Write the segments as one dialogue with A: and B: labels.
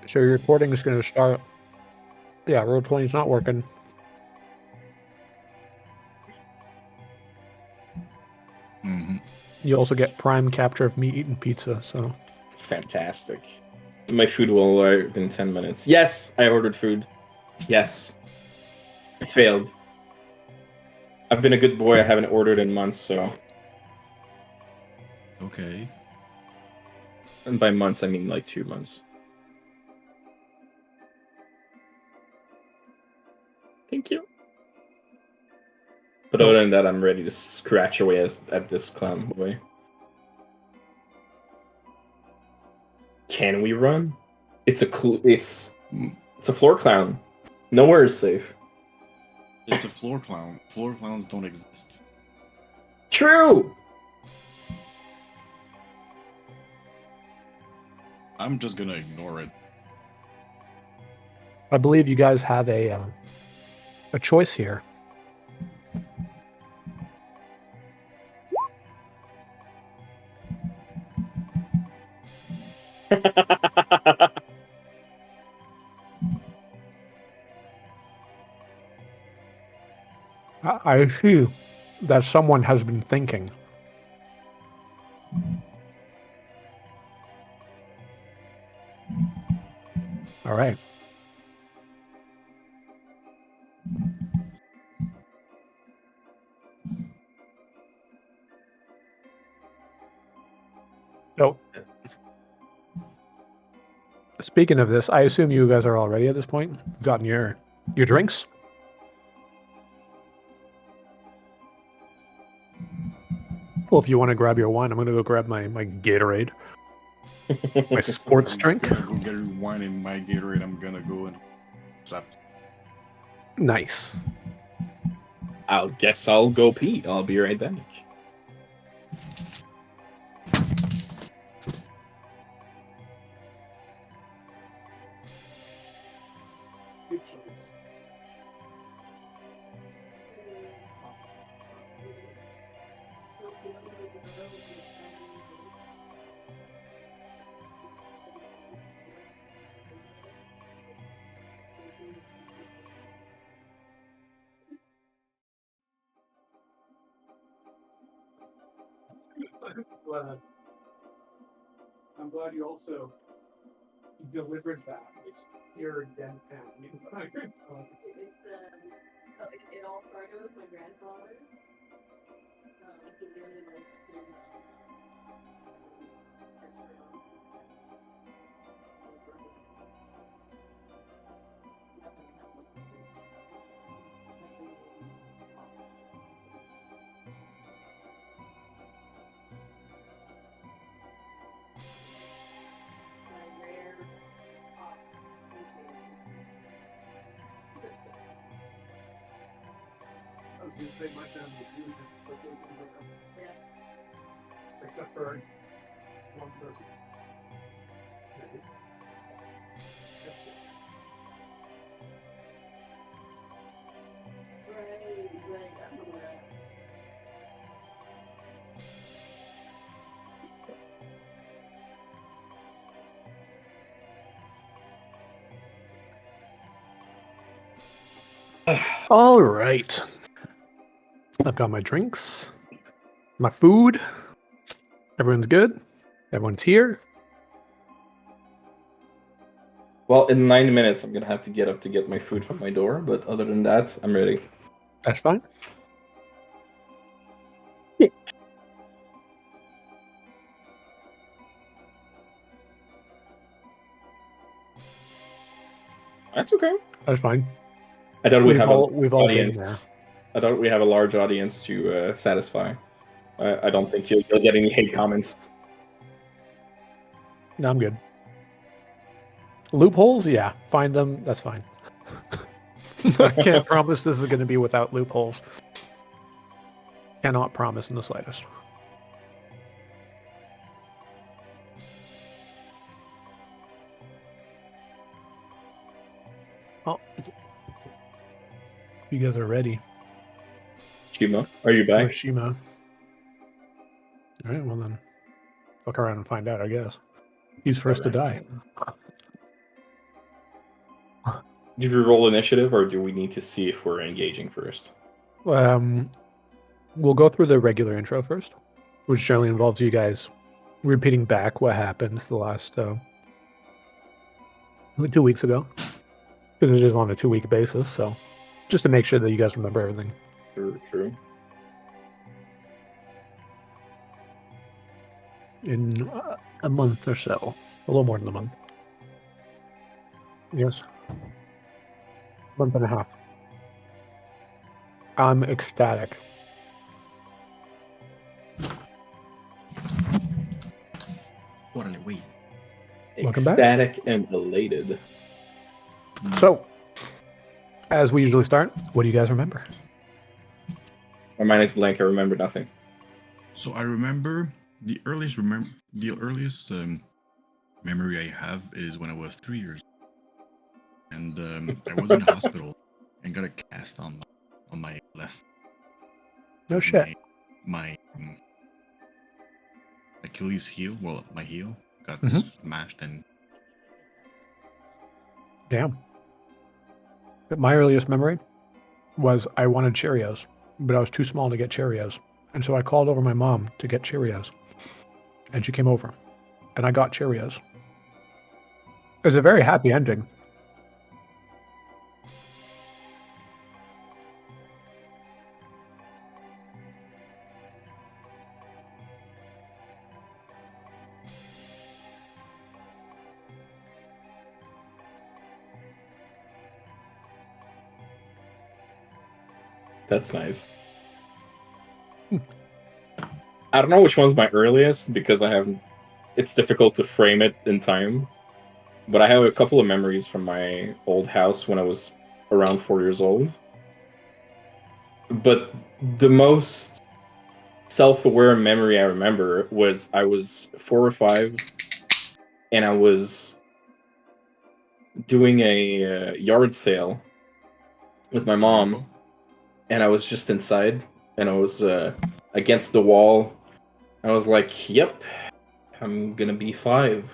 A: So your recording is going to start. Yeah, roll 20 is not working.
B: Mm-hmm.
A: You also get prime capture of me eating pizza. So
C: Fantastic. My food will arrive in 10 minutes. Yes, I ordered food. Yes. I failed. I've been a good boy. I haven't ordered in months, so.
B: Okay.
C: And by months, I mean like 2 months. Thank you. But other than that, I'm ready to scratch away at this clown boy. Can we run? It's a floor clown. Nowhere is safe.
B: It's a floor clown. Floor clowns don't exist.
C: True.
B: I'm just gonna ignore it.
A: I believe you guys have a choice here. I see that someone has been thinking. All right. So, speaking of this, I assume you guys are all ready at this point. You've gotten your drinks. Well, if you want to grab your wine, I'm going to go grab my Gatorade, my sports drink.
B: I'm gonna go get wine in my Gatorade. I'm gonna go and slap.
A: Nice.
C: I'll go pee. I'll be right back.
A: I'm glad you also delivered that. You're deadpan.
D: It all started with my grandfather. He really likes to.
A: I was going to say my family uses yeah. Except for one person. All right. I've got my drinks, my food. Everyone's good. Everyone's here.
C: Well, in 9 minutes, I'm gonna have to get up to get my food from my door. But other than that, I'm ready.
A: That's fine.
C: That's okay.
A: That's fine.
C: I thought we've all
A: been there.
C: I thought we have a large audience to satisfy. I don't think you'll get any hate comments.
A: No, I'm good. Loopholes? Yeah, find them. That's fine. I can't promise this is going to be without loopholes. Cannot promise in the slightest. Oh, you guys are ready.
C: Shima, are you back?
A: Shima. All right, well then, look around and find out. I guess he's first to die.
C: Do we roll initiative, or do we need to see if we're engaging first?
E: We'll go through the regular intro first, which generally involves you guys repeating back what happened the last 2 weeks ago, because it is on a 2-week basis. So, just to make sure that you guys remember everything.
C: True.
E: In a month or so, a little more than a month. Yes, month and a half. I'm ecstatic.
B: Órale, wait.
E: Welcome back.
C: Ecstatic and elated.
E: So, as we usually start, what do you guys remember?
C: My mind is blank. I remember nothing.
B: So I remember the earliest memory I have is when I was 3 years old. And I was in a hospital and got a cast on my left.
E: No shit.
B: My Achilles heel, my heel got smashed and
E: Damn. My earliest memory was I wanted Cheerios, but I was too small to get Cheerios. And so I called over my mom to get Cheerios. And she came over. And I got Cheerios. It was a very happy ending.
C: That's nice. I don't know which one's my earliest because it's difficult to frame it in time. But I have a couple of memories from my old house when I was around 4 years old. But the most self-aware memory I remember was I was 4 or 5 and I was doing a yard sale with my mom, and I was just inside and I was against the wall. I was like, yep, I'm gonna be 5.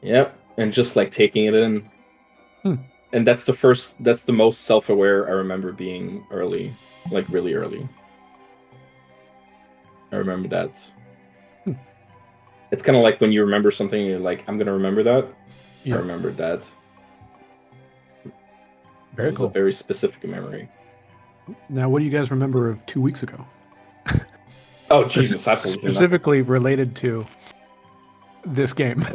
C: Yep, and just like taking it in. And that's the most self-aware I remember being early, like really early. I remember that. It's kind of like when you remember something and you're like, I'm gonna remember that.
E: Yeah.
C: I remembered that.
E: Very
C: It was
E: cool.
C: a very specific memory.
E: Now, what do you guys remember of 2 weeks ago?
C: Oh, Jesus, absolutely not.
E: Specifically related to this game.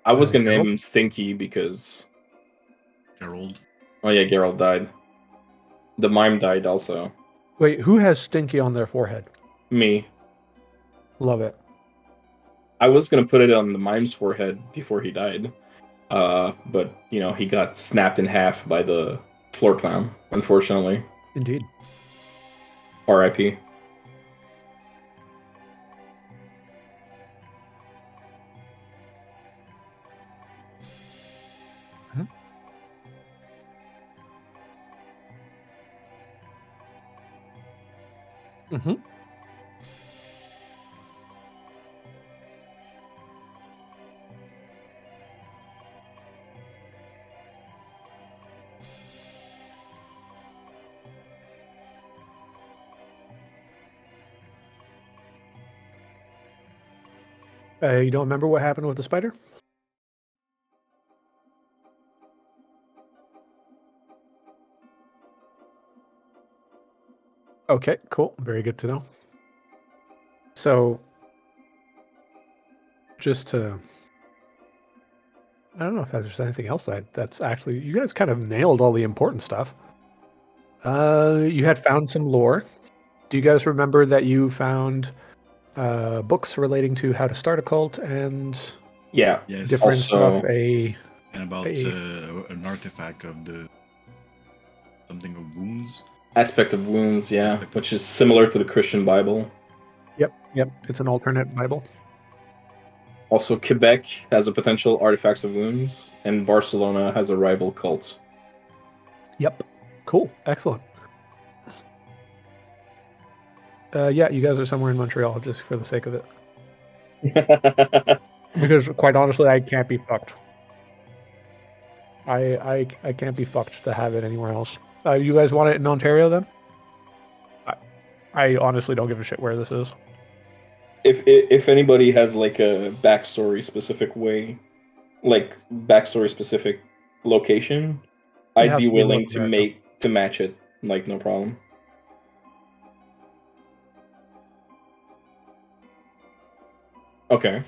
C: I was gonna name
E: Gerald?
C: him Stinky because...
B: Gerald.
C: Oh yeah, Gerald died. The mime died also.
E: Wait, who has Stinky on their forehead?
C: Me.
E: Love it.
C: I was gonna put it on the mime's forehead before he died. But, you know, he got snapped in half by the floor clown, unfortunately.
E: Indeed.
C: R.I.P.
E: Mm-hmm. You don't remember what happened with the spider? Okay, cool. Very good to know. So, just to... I don't know if there's anything else that's actually... You guys kind of nailed all the important stuff. You had found some lore. Do you guys remember that you found books relating to how to start a cult and
C: Yeah.
B: Yes.
E: different
C: Also-
E: stuff?
B: And about an artifact of something of wounds.
C: Aspect of wounds, yeah.
B: Aspect of-
C: Which is similar to the Christian Bible.
E: Yep. It's an alternate Bible.
C: Also, Quebec has a potential artifacts of wounds, and Barcelona has a rival cult.
E: Yep. Cool. Excellent. Yeah, you guys are somewhere in Montreal, just for the sake of it. Because quite honestly, I can't be fucked. I can't be fucked to have it anywhere else. You guys want it in Ontario then? I honestly don't give a shit where this is.
C: If anybody has like a backstory specific way, like backstory specific location,
E: It
C: I'd
E: has
C: be
E: to be in
C: willing
E: North
C: to
E: America.
C: match it. Like no problem. Okay.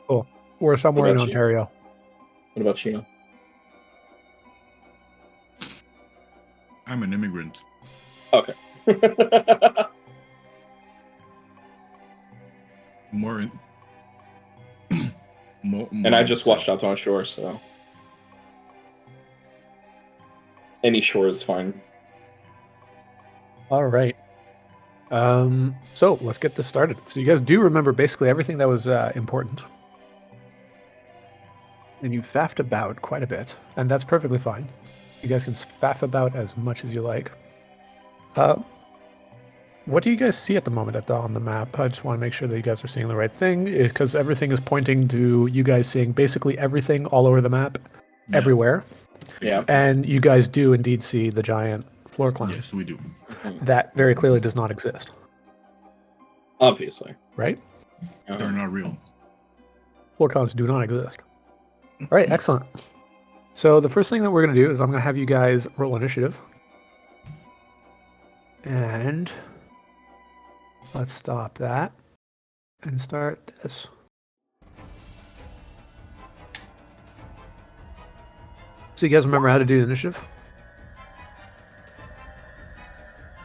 E: Cool. We're somewhere in
C: about you?
E: Ontario.
C: What about Chino?
B: I'm an immigrant.
C: Okay.
B: More in. more
C: And I
B: in
C: just
B: the
C: washed
B: south.
C: up on shore, so any shore is fine.
E: All right. So let's get this started. So you guys do remember basically everything that was important. And you faffed about quite a bit, and that's perfectly fine. You guys can faff about as much as you like. What do you guys see at the moment on the map? I just want to make sure that you guys are seeing the right thing, because everything is pointing to you guys seeing basically everything all over the map,
B: Yeah.
E: everywhere.
C: Yeah.
E: And you guys do indeed see the giant floor clown.
B: Yes, we do.
E: That very clearly does not exist,
C: Obviously.
E: right?
B: They're not real.
E: Floor clowns do not exist. All right, excellent. So the first thing that we're going to do is I'm going to have you guys roll initiative. And let's stop that and start this. So you guys remember how to do initiative?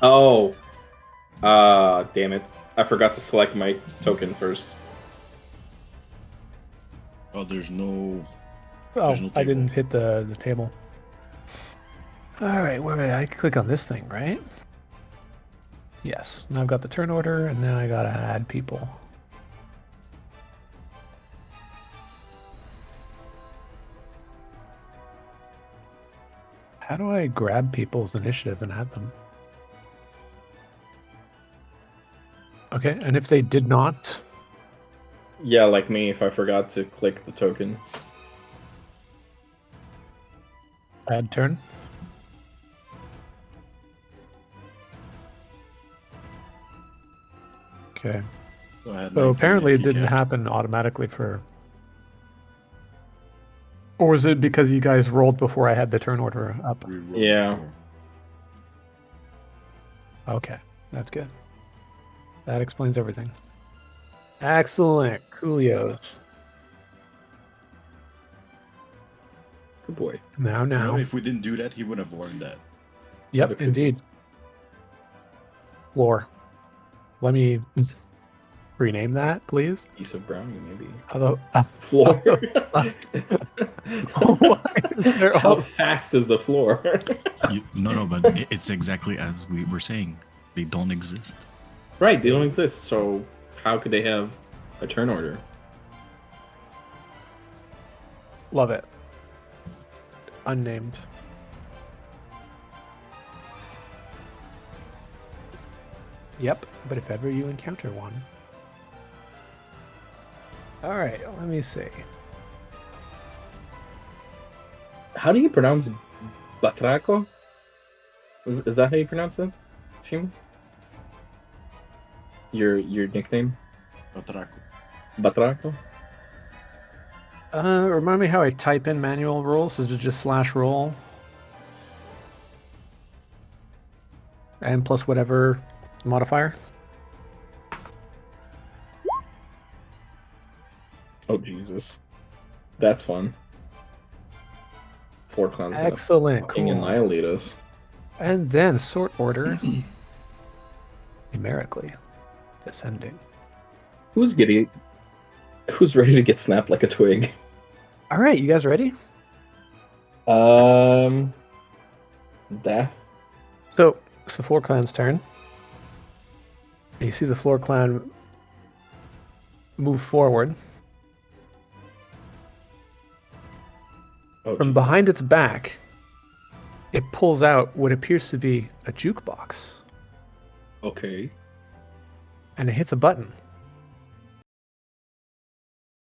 C: Oh. Damn it. I forgot to select my token first.
B: Oh, there's no.
E: Oh,
B: There's no
E: I didn't
B: table.
E: hit the table. All right, where I click on this thing, right? Yes. Now I've got the turn order, and now I gotta add people. How do I grab people's initiative and add them? Okay, and if they did not,
C: Yeah, like me, if I forgot to click the token.
E: add turn. Okay.
B: So, I had
E: So
B: 19
E: apparently it
B: AP
E: didn't
B: cap.
E: happen automatically for... Or was it because you guys rolled before I had the turn order up?
B: Reroll
C: Yeah.
B: before.
E: Okay, that's good. That explains everything. Excellent. Coolios.
C: Good boy.
E: Now.
B: You know, if we didn't do that, he would have learned that.
E: Yep,
C: Have a
E: indeed. Floor. Let me rename that, please.
C: Piece of brownie, maybe.
E: Although,
C: Floor.
E: why is there
C: How
E: all...
C: fast is the floor?
B: No, but it's exactly as we were saying. They don't exist.
C: Right, they don't exist, so how could they have a turn order?
E: Love it. Unnamed. Yep, but if ever you encounter one. Alright, let me see.
C: How do you pronounce Batraco? Is that how you pronounce it, Shima? Your nickname?
B: Batraco.
C: Batraco?
E: Remind me how I type in manual rules. Is it just /roll? And plus whatever modifier?
C: Oh, Jesus. That's fun. Four clowns gonna
E: Excellent,
C: fucking
E: cool.
C: annihilate us.
E: And then sort order numerically descending.
C: Who's ready to get snapped like a twig?
E: All right, you guys ready?
C: Death.
E: So it's the floor clan's turn. And you see the floor clan move forward.
C: Oh,
E: From
C: Jesus.
E: behind its back, it pulls out what appears to be a jukebox,
C: Okay.
E: and it hits a button.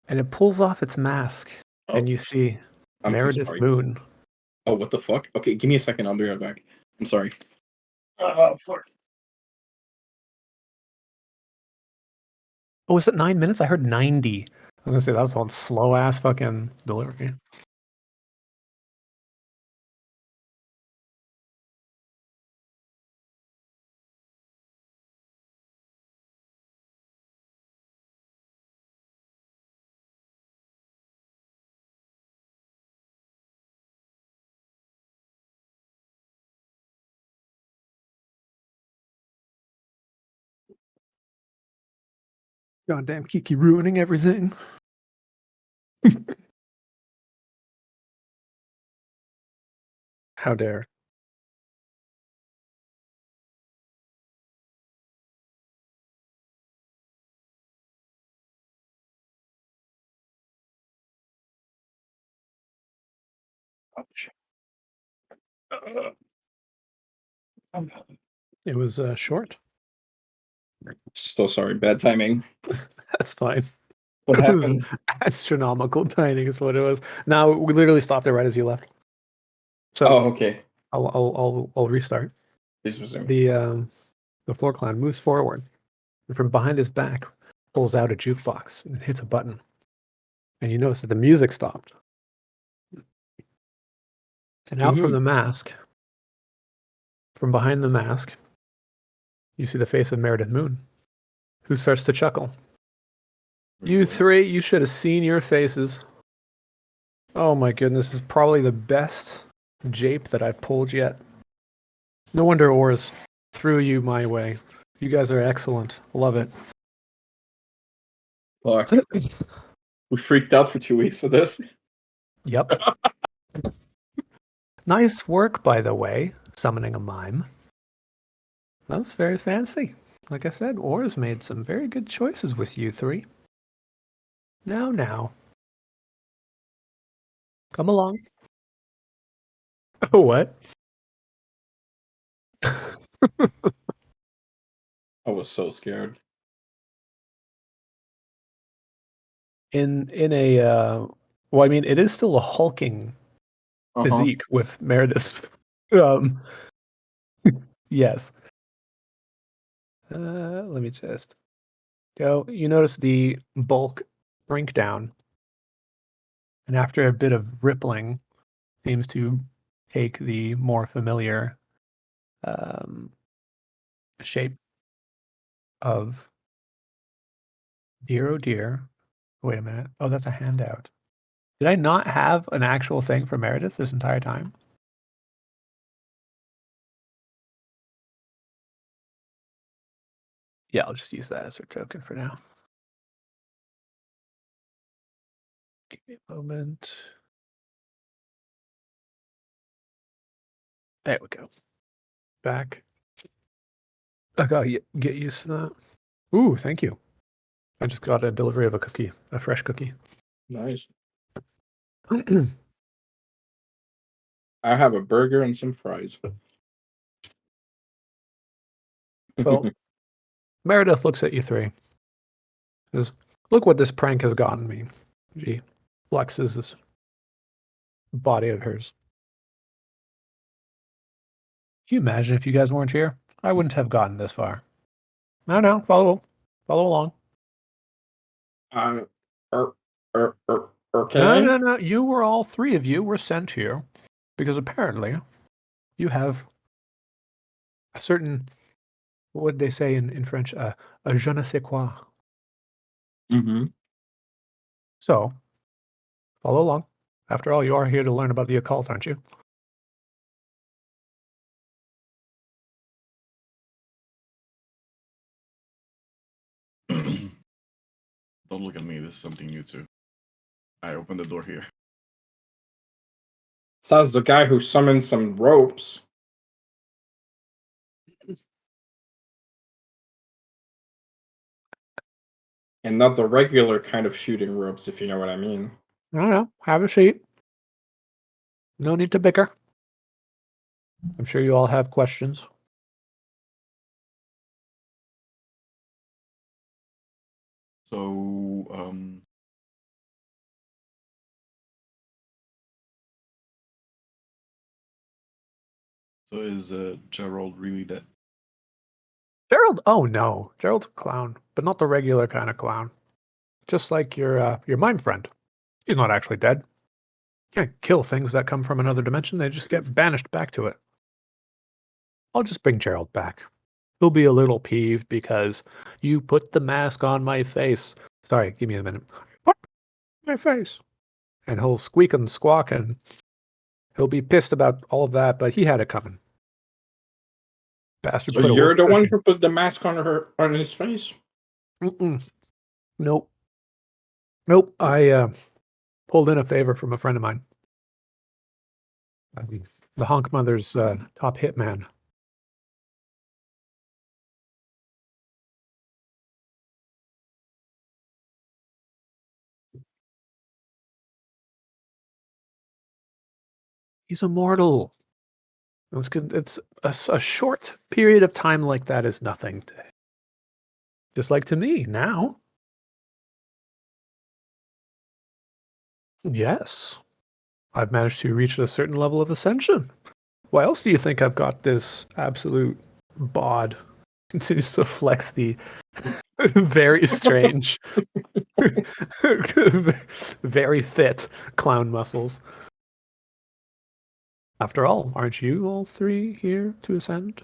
E: And it pulls off its mask,
C: Oh,
E: and you see
C: I'm
E: Meredith
C: sorry.
E: Moon.
C: Oh, what the fuck? Okay, give me a second. I'll be right back. I'm sorry. Fuck.
E: Oh, is it 9 minutes? I heard 90. I was gonna say that was one slow ass fucking delivery. Goddamn Kiki ruining everything. How dare. It was short.
C: So sorry. Bad timing.
E: That's fine.
C: What
E: It was
C: happened?
E: astronomical timing is what it was. Now we literally stopped it right as you left. So
C: Oh, okay.
E: I'll restart.
C: Please resume.
E: The floor clown moves forward, and from behind his back pulls out a jukebox and hits a button. And you notice that the music stopped. And out from the mask, from behind the mask, you see the face of Meredith Moon, who starts to chuckle. You three, you should have seen your faces. Oh my goodness, this is probably the best jape that I've pulled yet. No wonder Oars threw you my way. You guys are excellent. Love it.
C: Fuck. We freaked out for 2 weeks for this.
E: Yep. Nice work, by the way, summoning a mime. That was very fancy. Like I said, Oars made some very good choices with you three. Now. Come along. Oh, what?
C: I was so scared.
E: In a well, I mean, it is still a hulking physique with Meredith. Um, yes. Let me just go. You notice the bulk shrink down, and after a bit of rippling, seems to take the more familiar shape of dear, oh dear. Wait a minute. Oh, that's a handout. Did I not have an actual thing for Meredith this entire time? Yeah, I'll just use that as her token for now. Give me a moment. There we go. Back. I gotta get used to that. Ooh, thank you. I just got a delivery of a cookie, a fresh cookie.
C: Nice. I have a burger and some fries.
E: Well, Meredith looks at you three. Says, "Look what this prank has gotten me." She flexes this body of hers. Can you imagine if you guys weren't here? I wouldn't have gotten this far. No, follow along.
C: Uh, okay.
E: No. You were all three of you were sent here because apparently you have a certain, what did they say in French? A je ne sais quoi.
C: Mm-hmm.
E: So, follow along. After all, you are here to learn about the occult, aren't you?
B: Don't look at me. This is something new too. I opened the door here.
C: Sounds the guy who summoned some ropes. And not the regular kind of shooting ropes, if you know what I mean.
E: I don't know. Have a seat. No need to bicker. I'm sure you all have questions.
B: So, so is Gerald really dead?
E: Gerald? Oh no, Gerald's a clown, but not the regular kind of clown. Just like your mime friend. He's not actually dead. You can't kill things that come from another dimension. They just get banished back to it. I'll just bring Gerald back. He'll be a little peeved because you put the mask on my face. Sorry, give me a minute. What? My face. And he'll squeak and squawk and he'll be pissed about all of that, but he had it coming. Bastard
C: So
E: put a
C: you're
E: whoop
C: the one
E: cushion.
C: who put the mask on his face?
E: Mm-mm. Nope. Nope. I pulled in a favor from a friend of mine. The Honk Mother's top hitman. He's immortal. It's a short period of time like that is nothing. Just like to me now. Yes. I've managed to reach a certain level of ascension. Why else do you think I've got this absolute bod? Continues to flex the very strange, very fit clown muscles. After all, aren't you all three here to ascend?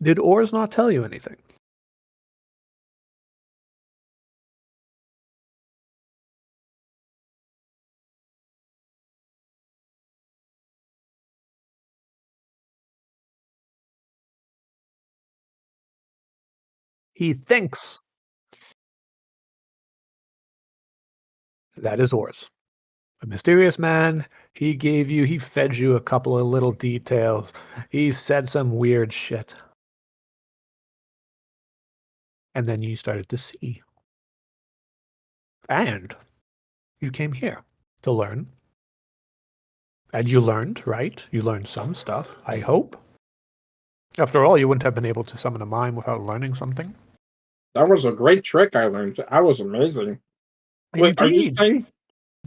E: Did Ors not tell you anything? He thinks that is Ors. A mysterious man. He fed you a couple of little details. He said some weird shit. And then you started to see. And you came here to learn. And you learned, right? You learned some stuff, I hope. After all, you wouldn't have been able to summon a mime without learning something.
C: That was a great trick I learned. That was amazing. Wait, are you
E: Indeed.
C: saying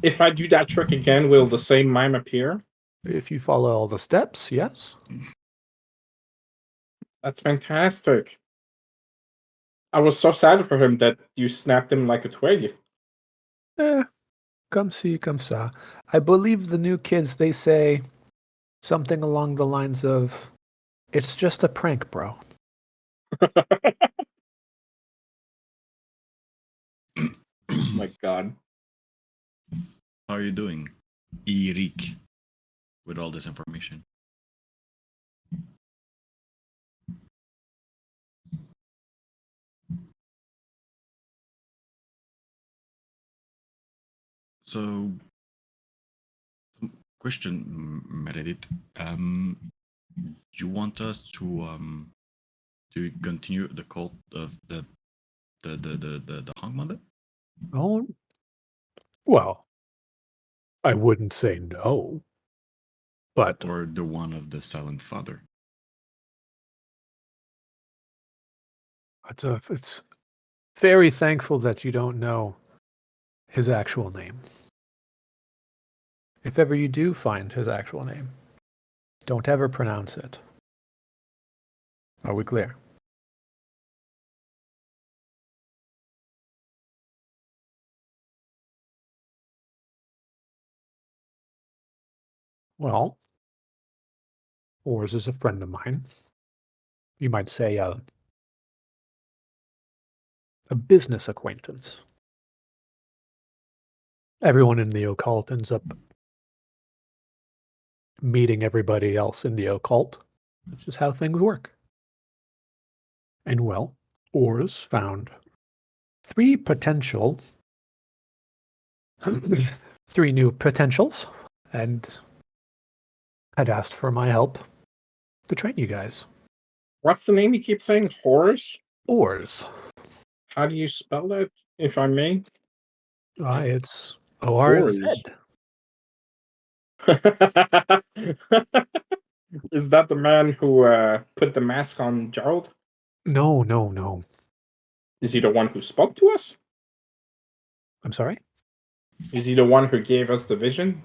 C: if I do that trick again, will the same mime appear?
E: If you follow all the steps, yes.
C: That's fantastic. I was so sad for him that you snapped him like a twig.
E: Come see, come sa. I believe the new kids, they say something along the lines of, it's just a prank, bro.
C: My God.
B: How are you doing, Erik, with all this information? So, question, Meredith. You want us to continue the cult of the Hong Mother?
E: Oh, well, I wouldn't say no, but
B: Or the one of the Silent Father?
E: it's very thankful that you don't know his actual name. If ever you do find his actual name, don't ever pronounce it. Are we clear? Well, Ors is a friend of mine. You might say a business acquaintance. Everyone in the occult ends up meeting everybody else in the occult. That's just how things work. And well, Ors found three new potentials, and had asked for my help to train you guys.
C: What's the name you keep saying? Horus?
E: Ors.
C: How do you spell that, if I may?
E: It's ORZ.
C: Ors. Is that the man who put the mask on Gerald?
E: No, no, no.
C: Is he the one who spoke to us?
E: I'm sorry?
C: Is he the one who gave us the vision?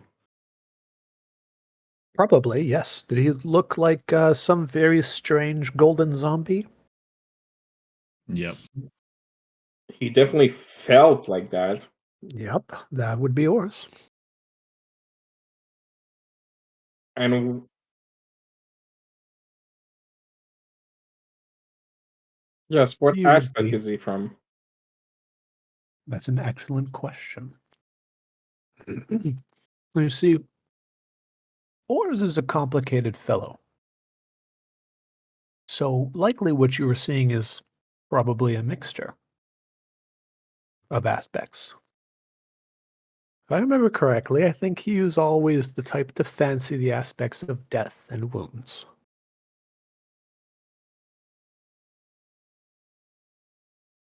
E: Probably, yes. Did he look like some very strange golden zombie?
B: Yep.
C: He definitely felt like that.
E: Yep, that would be Ors.
C: And yes, what
E: He would
C: aspect
E: be.
C: is he from?
E: That's an excellent question. You see, Ors is a complicated fellow. So likely what you were seeing is probably a mixture of aspects. If I remember correctly, I think he was always the type to fancy the aspects of death and wounds.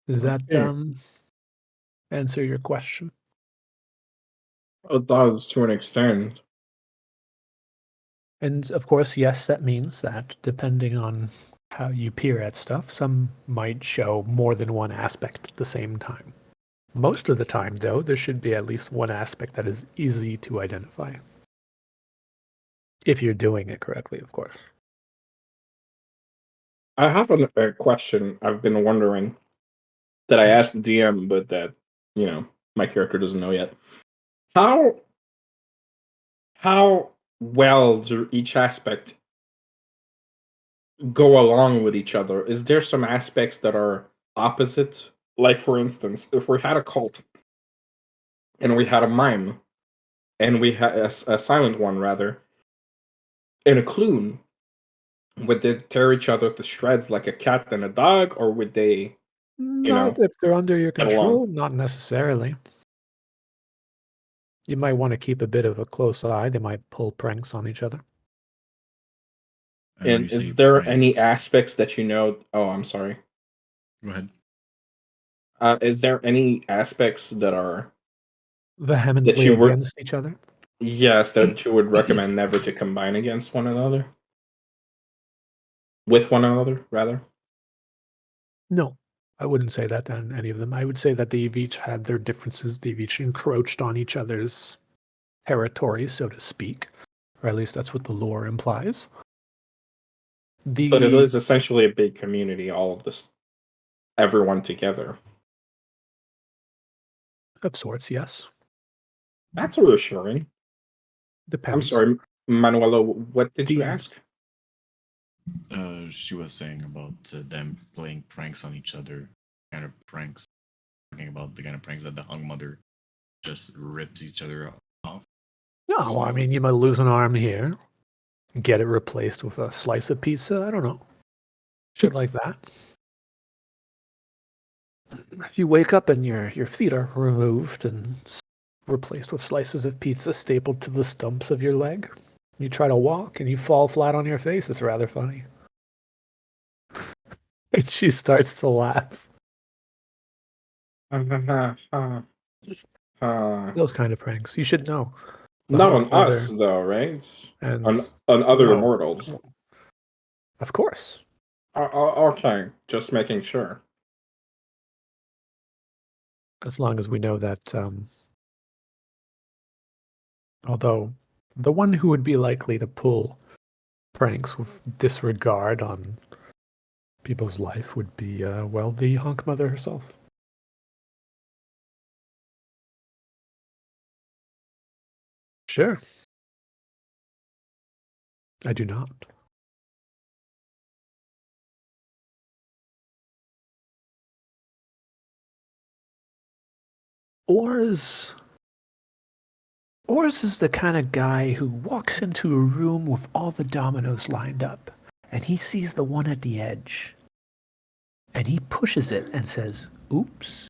E: Does that
C: Okay.
E: answer your question?
C: It does to an extent.
E: And of course, yes, that means that depending on how you peer at stuff, some might show more than one aspect at the same time. Most of the time, though, there should be at least one aspect that is easy to identify. If you're doing it correctly, of course.
C: I have a question I've been wondering that I asked the DM, but that, my character doesn't know yet. How well do each aspect go along with each other? Is there some aspects that are opposite? Like, for instance, if we had a cult and we had a mime and we had a silent one, rather, and a clune, would they tear each other to shreds like a cat and a dog, or would they,
E: Not if they're under your
C: get along?
E: control, not necessarily. You might want to keep a bit of a close eye. They might pull pranks on each other.
B: And when
C: And
B: you say
C: is there any
B: pranks,
C: aspects that Oh, I'm sorry.
B: go ahead.
C: Is there any aspects that
E: Vehemently
C: you were
E: against each other?
C: yes, that you would recommend never to combine against one another? With one another, rather?
E: No, I wouldn't say that on any of them. I would say that they've each had their differences. They've each encroached on each other's territory, so to speak. Or at least that's what the lore implies.
C: But it is essentially a big community, all of this, everyone together.
E: Of sorts, yes.
C: That's reassuring. I'm
E: Depends.
C: sorry, Manuelo, what did you
E: The
C: ask?
B: She was saying about them playing pranks on each other, kind of pranks. Talking about the kind of pranks that the hung mother just rips each other off.
E: No, well, I mean, you might lose an arm here, get it replaced with a slice of pizza. I don't know. Shit like that. If you wake up and your feet are removed and replaced with slices of pizza stapled to the stumps of your leg, you try to walk and you fall flat on your face, it's rather funny. And she starts to laugh. Those kind of pranks. You should know. The
C: Not
E: Hunk
C: on us,
E: Mother
C: though, right?
E: and
C: On other
E: no,
C: immortals.
E: of course.
C: Okay, just making sure.
E: As long as we know that, although the one who would be likely to pull pranks with disregard on people's life would be, well, the Hunk Mother herself. Sure. I do not. Ors is the kind of guy who walks into a room with all the dominoes lined up, and he sees the one at the edge, and he pushes it and says, "Oops,"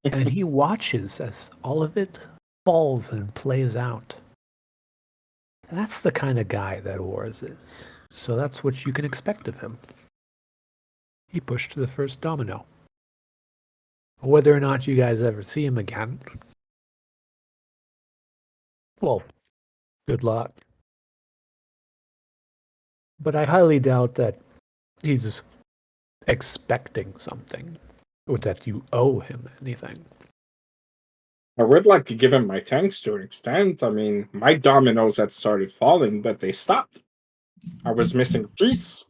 E: and he watches as all of it falls and plays out. And that's the kind of guy that Ors is. So that's what you can expect of him. He pushed the first domino. Whether or not you guys ever see him again, well, good luck. But I highly doubt that he's expecting something, or that you owe him anything.
C: I would like to give him my thanks to an extent. I mean, my dominoes had started falling, but they stopped. I was missing a piece,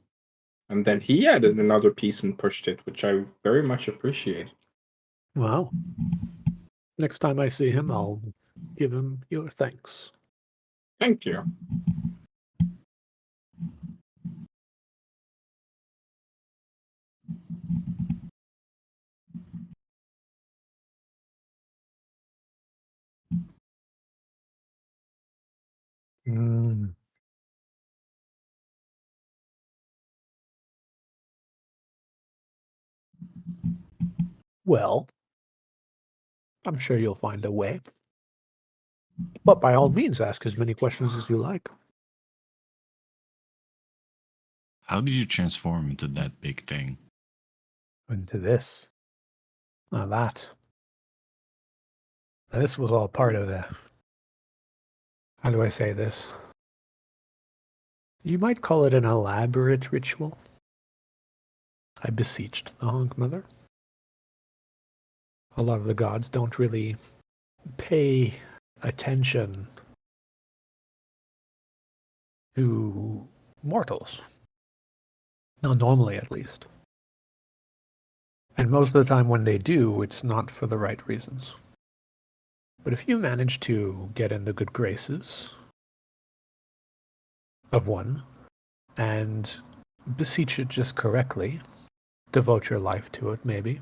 C: and then he added another piece and pushed it, which I very much appreciate.
E: Well, next time I see him, I'll give him your thanks.
C: Thank you.
E: Mm. Well, I'm sure you'll find a way. But by all means, ask as many questions as you like.
B: How did you transform into that big thing?
E: Into this. Now that. This was all part of the. How do I say this? You might call it an elaborate ritual. I beseeched the Honk Mother. A lot of the gods don't really pay attention to mortals. Not normally, at least. And most of the time when they do, it's not for the right reasons. But if you manage to get in the good graces of one and beseech it just correctly, devote your life to it maybe,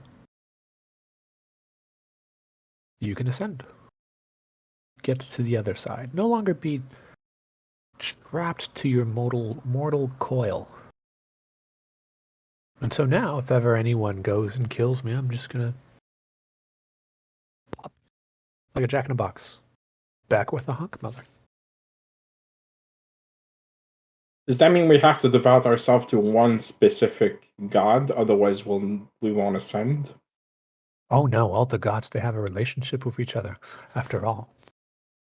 E: you can ascend. Get to the other side. No longer be trapped to your mortal coil. And so now, if ever anyone goes and kills me, I'm just gonna pop like a jack in a box. Back with the Honk Mother.
C: Does that mean we have to devote ourselves to one specific god? Otherwise, we won't ascend?
E: Oh no, all the gods, they have a relationship with each other. After all,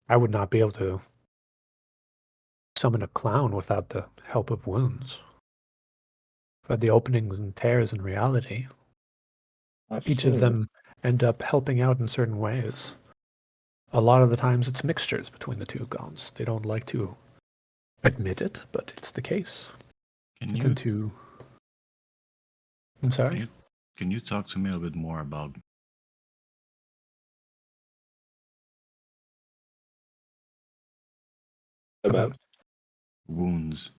E: I would not be able to summon a clown without the help of wounds. For the openings and tears in reality,
C: I
E: each of
C: see.
E: them end up helping out in certain ways. A lot of the times it's mixtures between the two gods. They don't like to admit it, but it's the case.
B: Can
E: Get
B: you
E: them to... I'm sorry?
B: can you talk to me a little bit more about
C: About
B: wounds?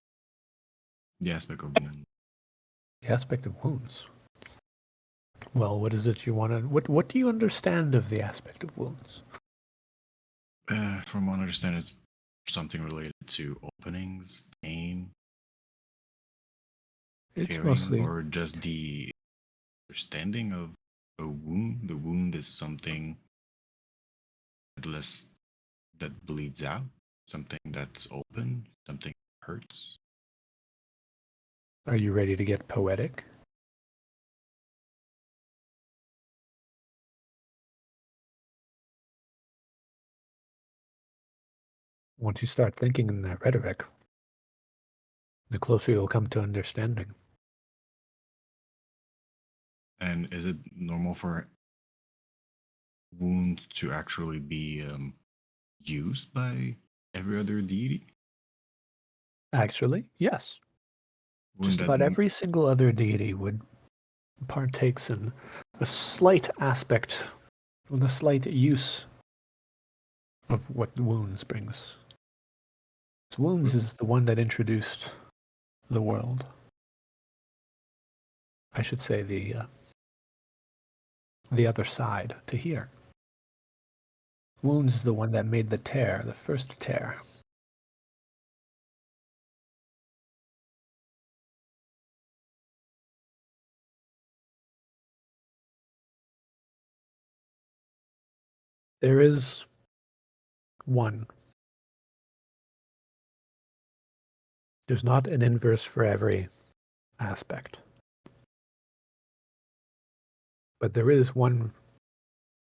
B: The aspect of wounds.
E: The aspect of wounds. Well, what is it you want to... What do you understand of the aspect of wounds?
B: From what I understand, it's something related to openings, pain,
E: It's
B: tearing,
E: mostly...
B: or just the understanding of a wound. The wound is something less that bleeds out, something that's open, something that hurts.
E: Are you ready to get poetic? Once you start thinking in that rhetoric, the closer you'll come to understanding.
B: And is it normal for wounds to actually be used by every other deity?
E: Actually, yes.
B: Wouldn't
E: Just
B: that
E: about every single other deity would partakes in a slight aspect, with a slight use of what wounds brings. So wounds is the one that introduced the world. I should say the other side to here. Wounds is the one that made the tear, the first tear. There is one. There's not an inverse for every aspect. But there is one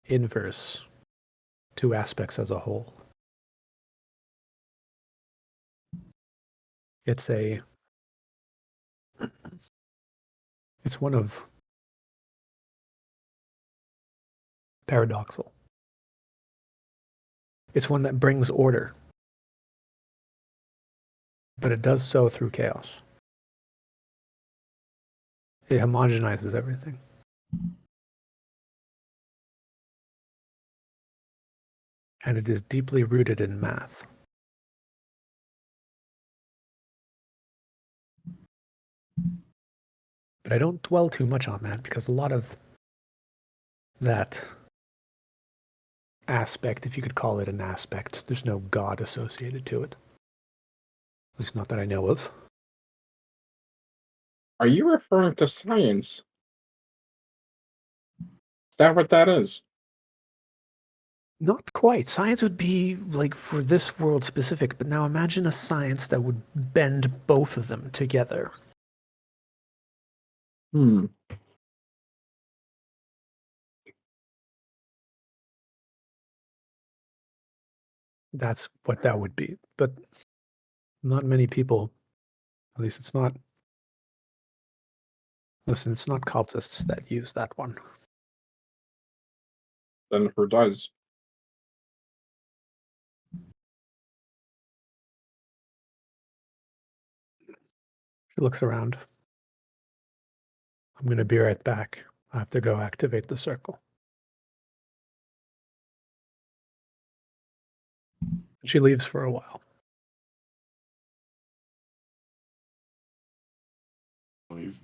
E: inverse to aspects as a whole. It's one of paradoxal. It's one that brings order, but it does so through chaos. It homogenizes everything. And it is deeply rooted in math. But I don't dwell too much on that because a lot of that aspect, if you could call it an aspect, there's no God associated to it. At least not that I know of.
C: Are you referring to science? Is that what that is?
E: Not quite. Science would be like for this world specific, but now imagine a science that would bend both of them together.
C: Hmm.
E: That's what that would be. But not many people, at least it's not. Listen, it's not cultists that use that one.
C: Then who does?
E: She looks around. I'm going to be right back. I have to go activate the circle. She leaves for a while.
B: Leave.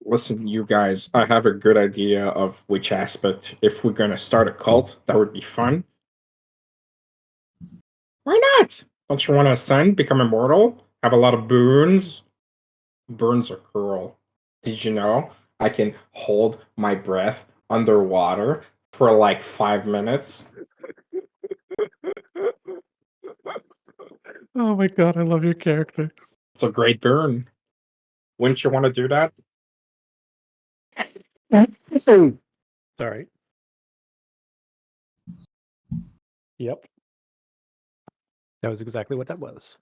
C: Listen, you guys, I have a good idea of which aspect. If we're gonna start a cult, that would be fun. Why not? Don't you want to ascend, become immortal, have a lot of boons? Burns are cruel. Did you know I can hold my breath underwater for like 5 minutes?
E: Oh my god, I love your character.
C: It's a great burn. Wouldn't you want to do that?
E: Sorry. Yep. That was exactly what that was.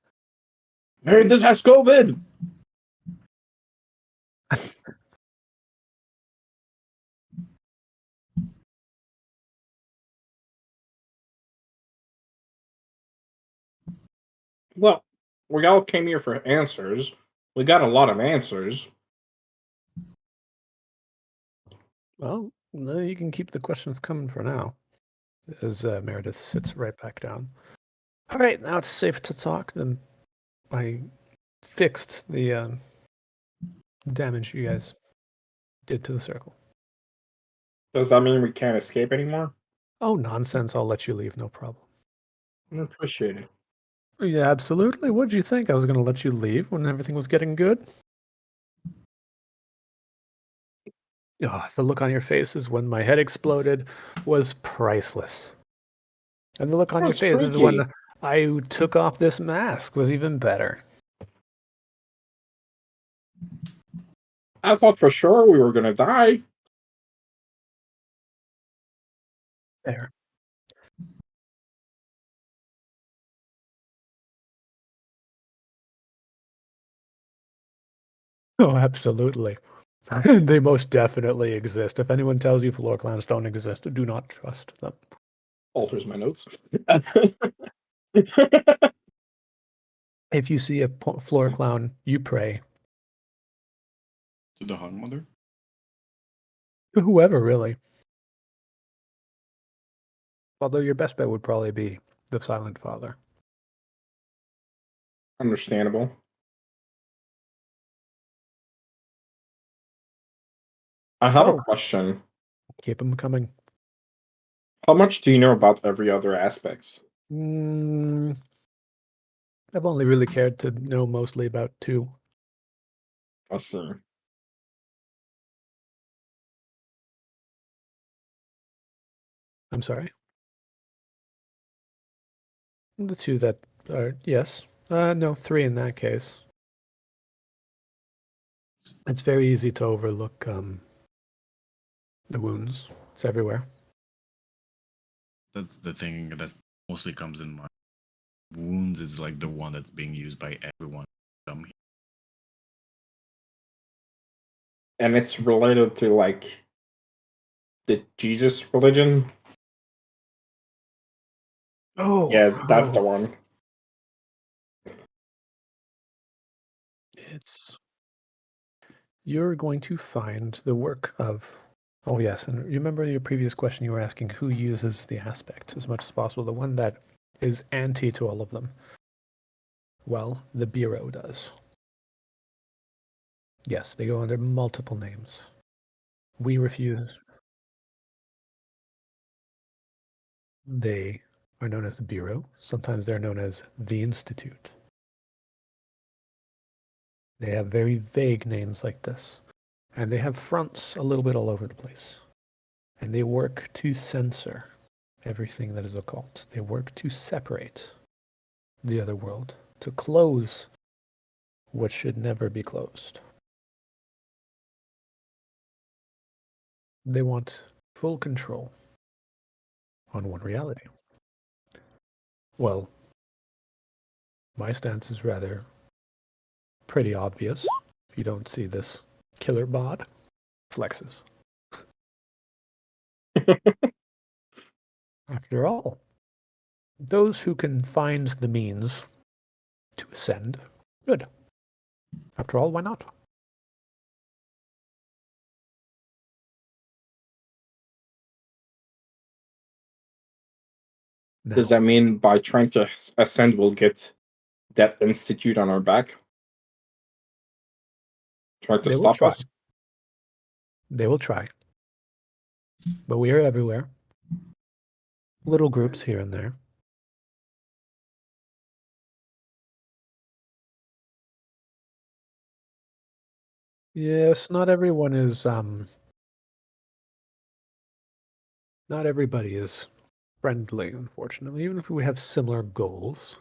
C: Hey, this has COVID. Well, we all came here for answers. We got a lot of answers.
E: Well, no, you can keep the questions coming for now. As Meredith sits right back down. All right, now it's safe to talk. Then I fixed the damage you guys did to the circle.
C: Does that mean we can't escape anymore?
E: Oh, nonsense. I'll let you leave, no problem.
C: I appreciate it.
E: Yeah, absolutely. What did you think? I was going to let you leave when everything was getting good? Oh, the look on your faces when my head exploded was priceless. And the look on
C: That
E: your
C: was
E: faces
C: freaky.
E: when I took off this mask was even better.
C: I thought for sure we were gonna die.
E: There. Oh, absolutely. They most definitely exist. If anyone tells you floor clowns don't exist, do not trust them.
C: Alters my notes.
E: If you see a floor clown, you pray.
B: To the Hung Mother?
E: Whoever, really. Although your best bet would probably be the Silent Father.
C: Understandable. I have a
E: Oh,
C: question.
E: keep them coming.
C: How much do you know about every other aspects?
E: Mm, I've only really cared to know mostly about two.
C: Let's see.
E: I'm sorry. The two that are, yes. No, three in that case. It's very easy to overlook the wounds. It's everywhere.
B: That's the thing that mostly comes in mind. Wounds is like the one that's being used by everyone.
C: And it's related to like the Jesus religion.
E: Oh,
C: Yeah, that's the one.
E: It's you're going to find the work of. Oh yes, and remember your previous question. You were asking who uses the aspect as much as possible. The one that is anti to all of them. Well, the Bureau does. Yes, they go under multiple names. We refuse. They are known as Bureau. Sometimes they're known as the Institute. They have very vague names like this. And they have fronts a little bit all over the place. And they work to censor everything that is occult. They work to separate the other world, to close what should never be closed. They want full control on one reality. Well, my stance is rather pretty obvious. If you don't see this killer bod, flexes. After all, those who can find the means to ascend, good. After all, why not? Now,
C: Does that mean by trying to ascend, we'll get that institute on our back? Trying to
E: they will
C: stop
E: try.
C: us?
E: They will try. But we are everywhere. Little groups here and there. Yes, not everyone is not everybody is friendly, unfortunately, even if we have similar goals.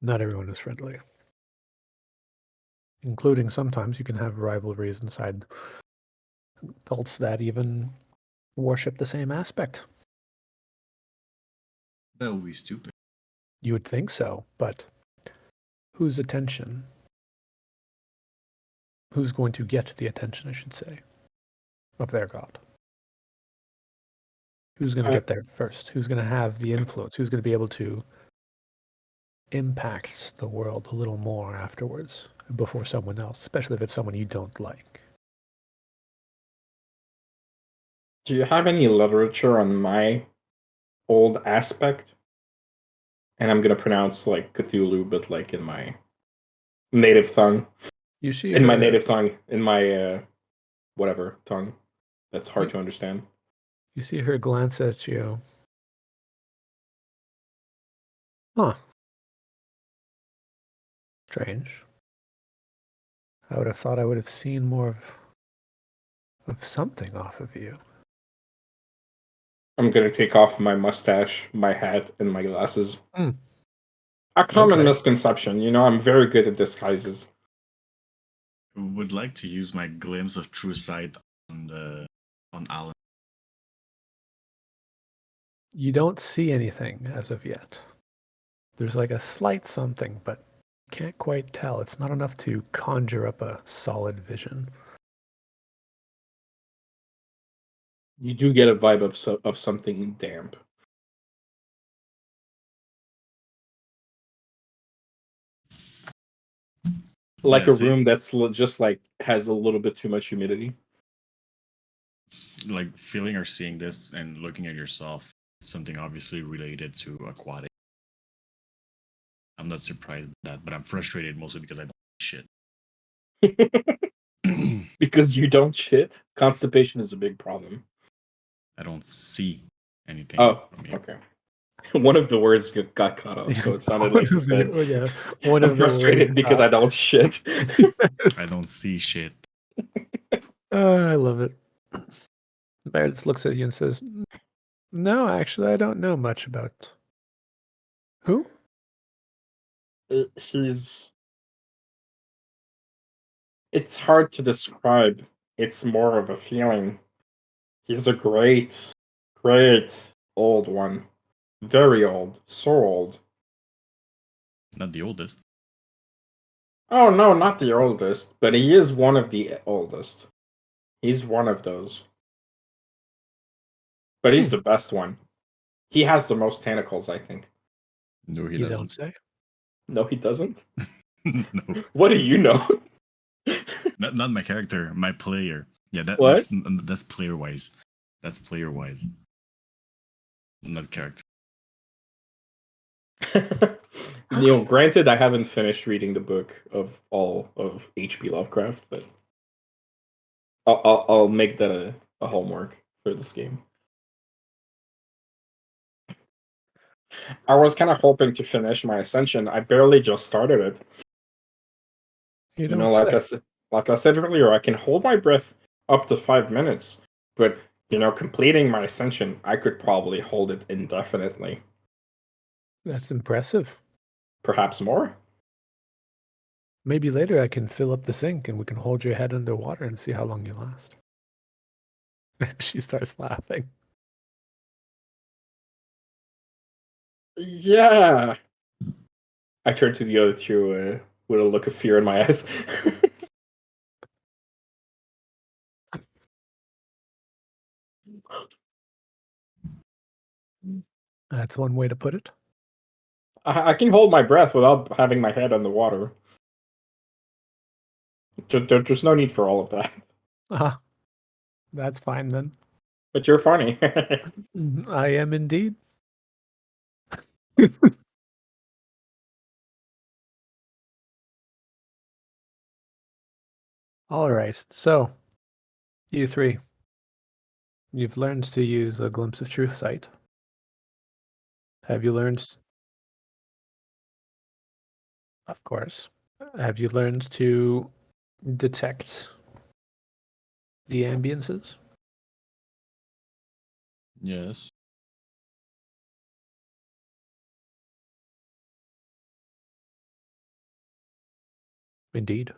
E: Not everyone is friendly. Including sometimes you can have rivalries inside cults that even worship the same aspect.
B: That would be stupid.
E: You would think so, but whose attention? Who's going to get the attention, I should say, of their god? Who's going to get there first? Who's going to have the influence? Who's going to be able to impact the world a little more afterwards before someone else, especially if it's someone you don't like?
C: Do you have any literature on my old aspect? And I'm gonna pronounce like Cthulhu, but like in my native tongue.
E: You see
C: In my
E: her,
C: native tongue. In my whatever tongue. That's hard to understand.
E: you see her glance at you. Huh. Strange. I would have thought I would have seen more of something off of you.
C: I'm gonna take off my mustache, my hat, and my glasses.
E: Hmm.
C: A common
E: Okay.
C: misconception, I'm very good at disguises.
B: Would like to use my glimpse of true sight on Alan.
E: You don't see anything as of yet. There's like a slight something, but can't quite tell. It's not enough to conjure up a solid vision.
C: You do get a vibe of something damp. Like
B: Yeah,
C: a room that's just like has a little bit too much humidity.
B: like feeling or seeing this and looking at yourself, it's something obviously related to aquatic. I'm not surprised by that, but I'm frustrated mostly because I don't shit.
C: Because you don't shit. Constipation is a big problem.
B: I don't see anything
C: Oh,
B: from here.
C: okay. One of the words got cut off, so it sounded like you said,
E: yeah, one
C: I'm
E: of the
C: frustrated because I don't shit.
B: I don't see shit.
E: I love it. Meredith looks at you and says, "No, actually, I don't know much about who."
C: He's. It's hard to describe. It's more of a feeling. He's a great, great old one. Very old. So old.
B: Not the oldest.
C: Oh no, not the oldest, but he is one of the oldest. He's one of those. But he's the best one. He has the most tentacles, I think.
B: No, he
E: You
B: doesn't.
E: don't say.
C: No, he doesn't.
B: No,
C: What do you know?
B: not my character. My player. Yeah,
C: What?
B: that's player wise. That's player wise. Not character.
C: Granted, I haven't finished reading the book of all of H.P. Lovecraft, but I'll make that a homework for this game. I was kind of hoping to finish my Ascension. I barely just started it.
E: You
C: You
E: don't
C: know,
E: say.
C: like I said earlier, I can hold my breath up to 5 minutes, but completing my Ascension, I could probably hold it indefinitely,
E: That's impressive.
C: perhaps more.
E: Maybe later I can fill up the sink and we can hold your head underwater and see how long you last. She starts laughing.
C: Yeah. I turned to the other two with a look of fear in my eyes.
E: That's one way to put it.
C: I can hold my breath without having my head on the water. There's no need for all of that.
E: Ah, that's fine then.
C: But you're funny.
E: I am indeed. All right. So, you three, you've learned to use a glimpse of truth sight. Have you learned? Of course. Have you learned to detect the ambiances?
B: Yes.
E: Indeed.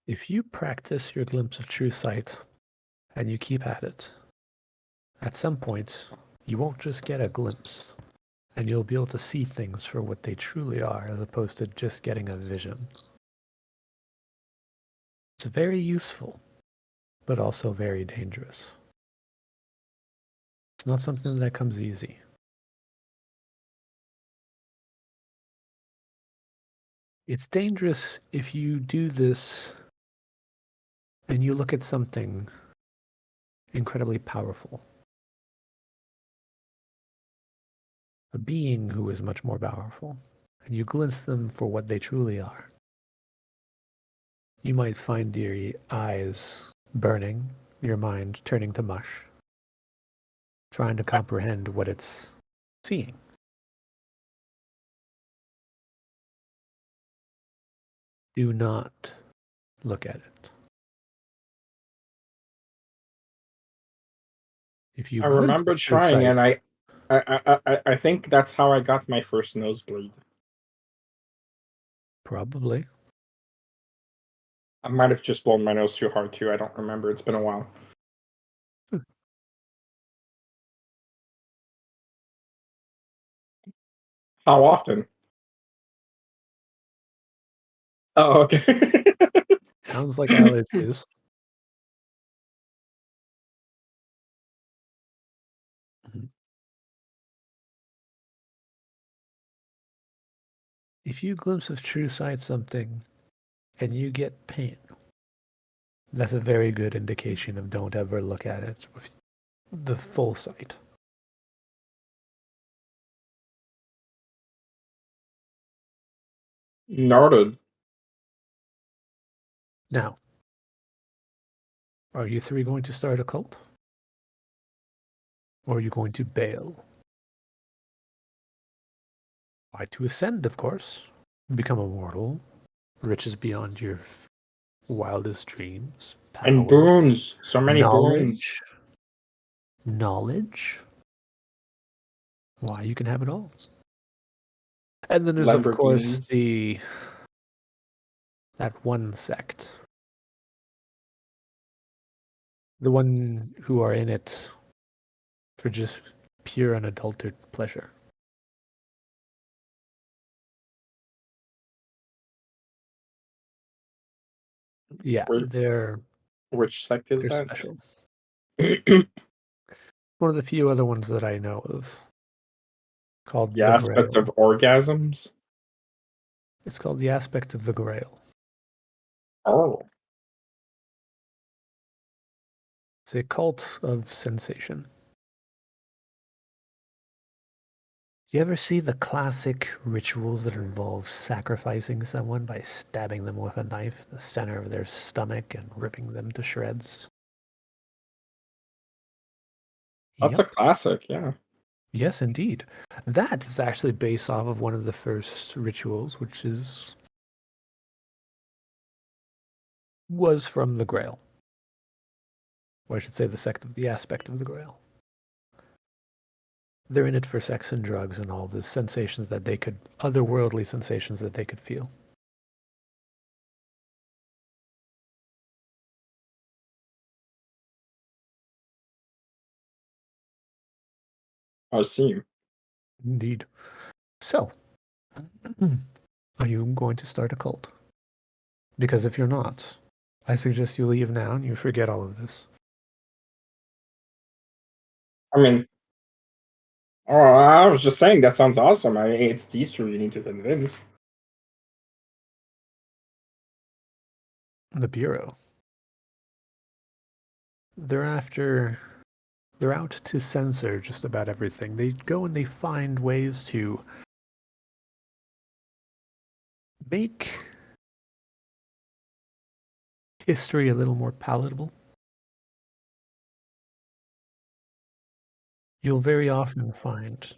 E: If you practice your glimpse of true sight and you keep at it, at some point you won't just get a glimpse and you'll be able to see things for what they truly are as opposed to just getting a vision. It's very useful, but also very dangerous. It's not something that comes easy. It's dangerous if you do this and you look at something incredibly powerful. A being who is much more powerful, and you glimpse them for what they truly are. You might find your eyes burning, your mind turning to mush, trying to comprehend what it's seeing. Do not look at it. If you
C: I
E: glimpse
C: remember
E: with true
C: trying,
E: sight,
C: and I think that's how I got my first nosebleed.
E: probably.
C: I might have just blown my nose too hard too. I don't remember. It's been a while. How often? Oh, okay.
E: Sounds like allergies. Mhm. If you glimpse of true sight something and you get pain, that's a very good indication of don't ever look at it with the full sight.
C: Noted.
E: Now, are you three going to start a cult? Or are you going to bail? Why, to ascend, of course. Become immortal, riches beyond your wildest dreams,
C: And
E: power,
C: boons. So many boons.
E: knowledge. Knowledge? Why, you can have it all. And then there's, of course,
C: Lamborghinis.
E: that one sect. The one who are in it for just pure unadulterated pleasure. Yeah,
C: Where-
E: they're
C: Which sect is that?
E: special. One of the few other ones that I know of. Called
C: The
E: the
C: aspect
E: Grail.
C: of orgasms.
E: It's called the aspect of the Grail.
C: Oh,
E: It's a cult of sensation. Do you ever see the classic rituals that involve sacrificing someone by stabbing them with a knife in the center of their stomach and ripping them to shreds?
C: that's a
E: Yep.
C: classic. Yeah.
E: Yes, indeed. That is actually based off of one of the first rituals, which was from the Grail. Or I should say the sect of the aspect of the Grail. They're in it for sex and drugs and all the sensations that they could, otherworldly sensations that they could feel.
C: I see.
E: Indeed. So, are you going to start a cult? Because if you're not, I suggest you leave now and you forget all of this.
C: I mean, oh, I was just saying that sounds awesome. I mean, it's these two you need to convince.
E: The Bureau. They're after. They're out to censor just about everything. They go and they find ways to make history a little more palatable. You'll very often find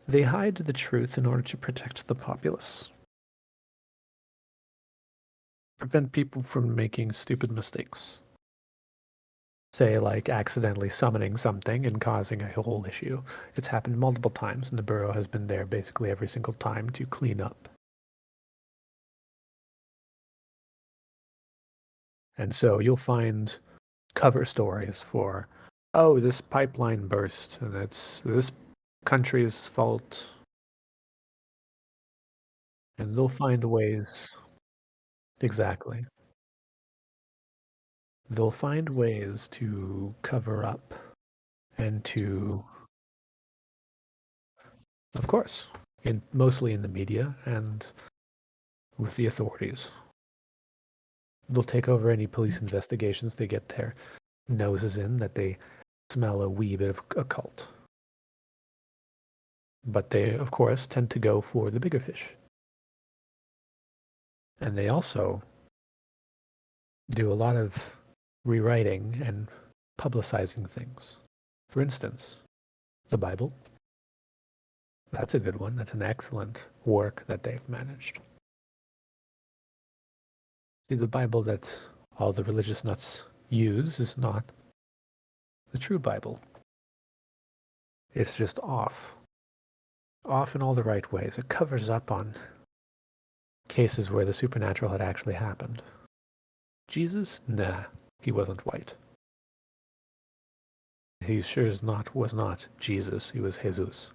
E: they hide the truth in order to protect the populace, prevent people from making stupid mistakes. Say, like accidentally summoning something and causing a whole issue. It's happened multiple times, and the Bureau has been there basically every single time to clean up. And so you'll find cover stories for, oh, this pipeline burst, and it's this country's fault. And they'll find ways. Exactly. They'll find ways to cover up and to, of course, mostly in the media and with the authorities. They'll take over any police investigations they get their noses in that they smell a wee bit of occult. But they, of course, tend to go for the bigger fish. And they also do a lot of rewriting and publicizing things. For instance, the Bible. That's a good one. That's an excellent work that they've managed. See, the Bible that all the religious nuts use is not the true Bible. It's just off. Off in all the right ways. It covers up on cases where the supernatural had actually happened. Jesus? Nah, he wasn't white. He sure was not Jesus. He was Jesus.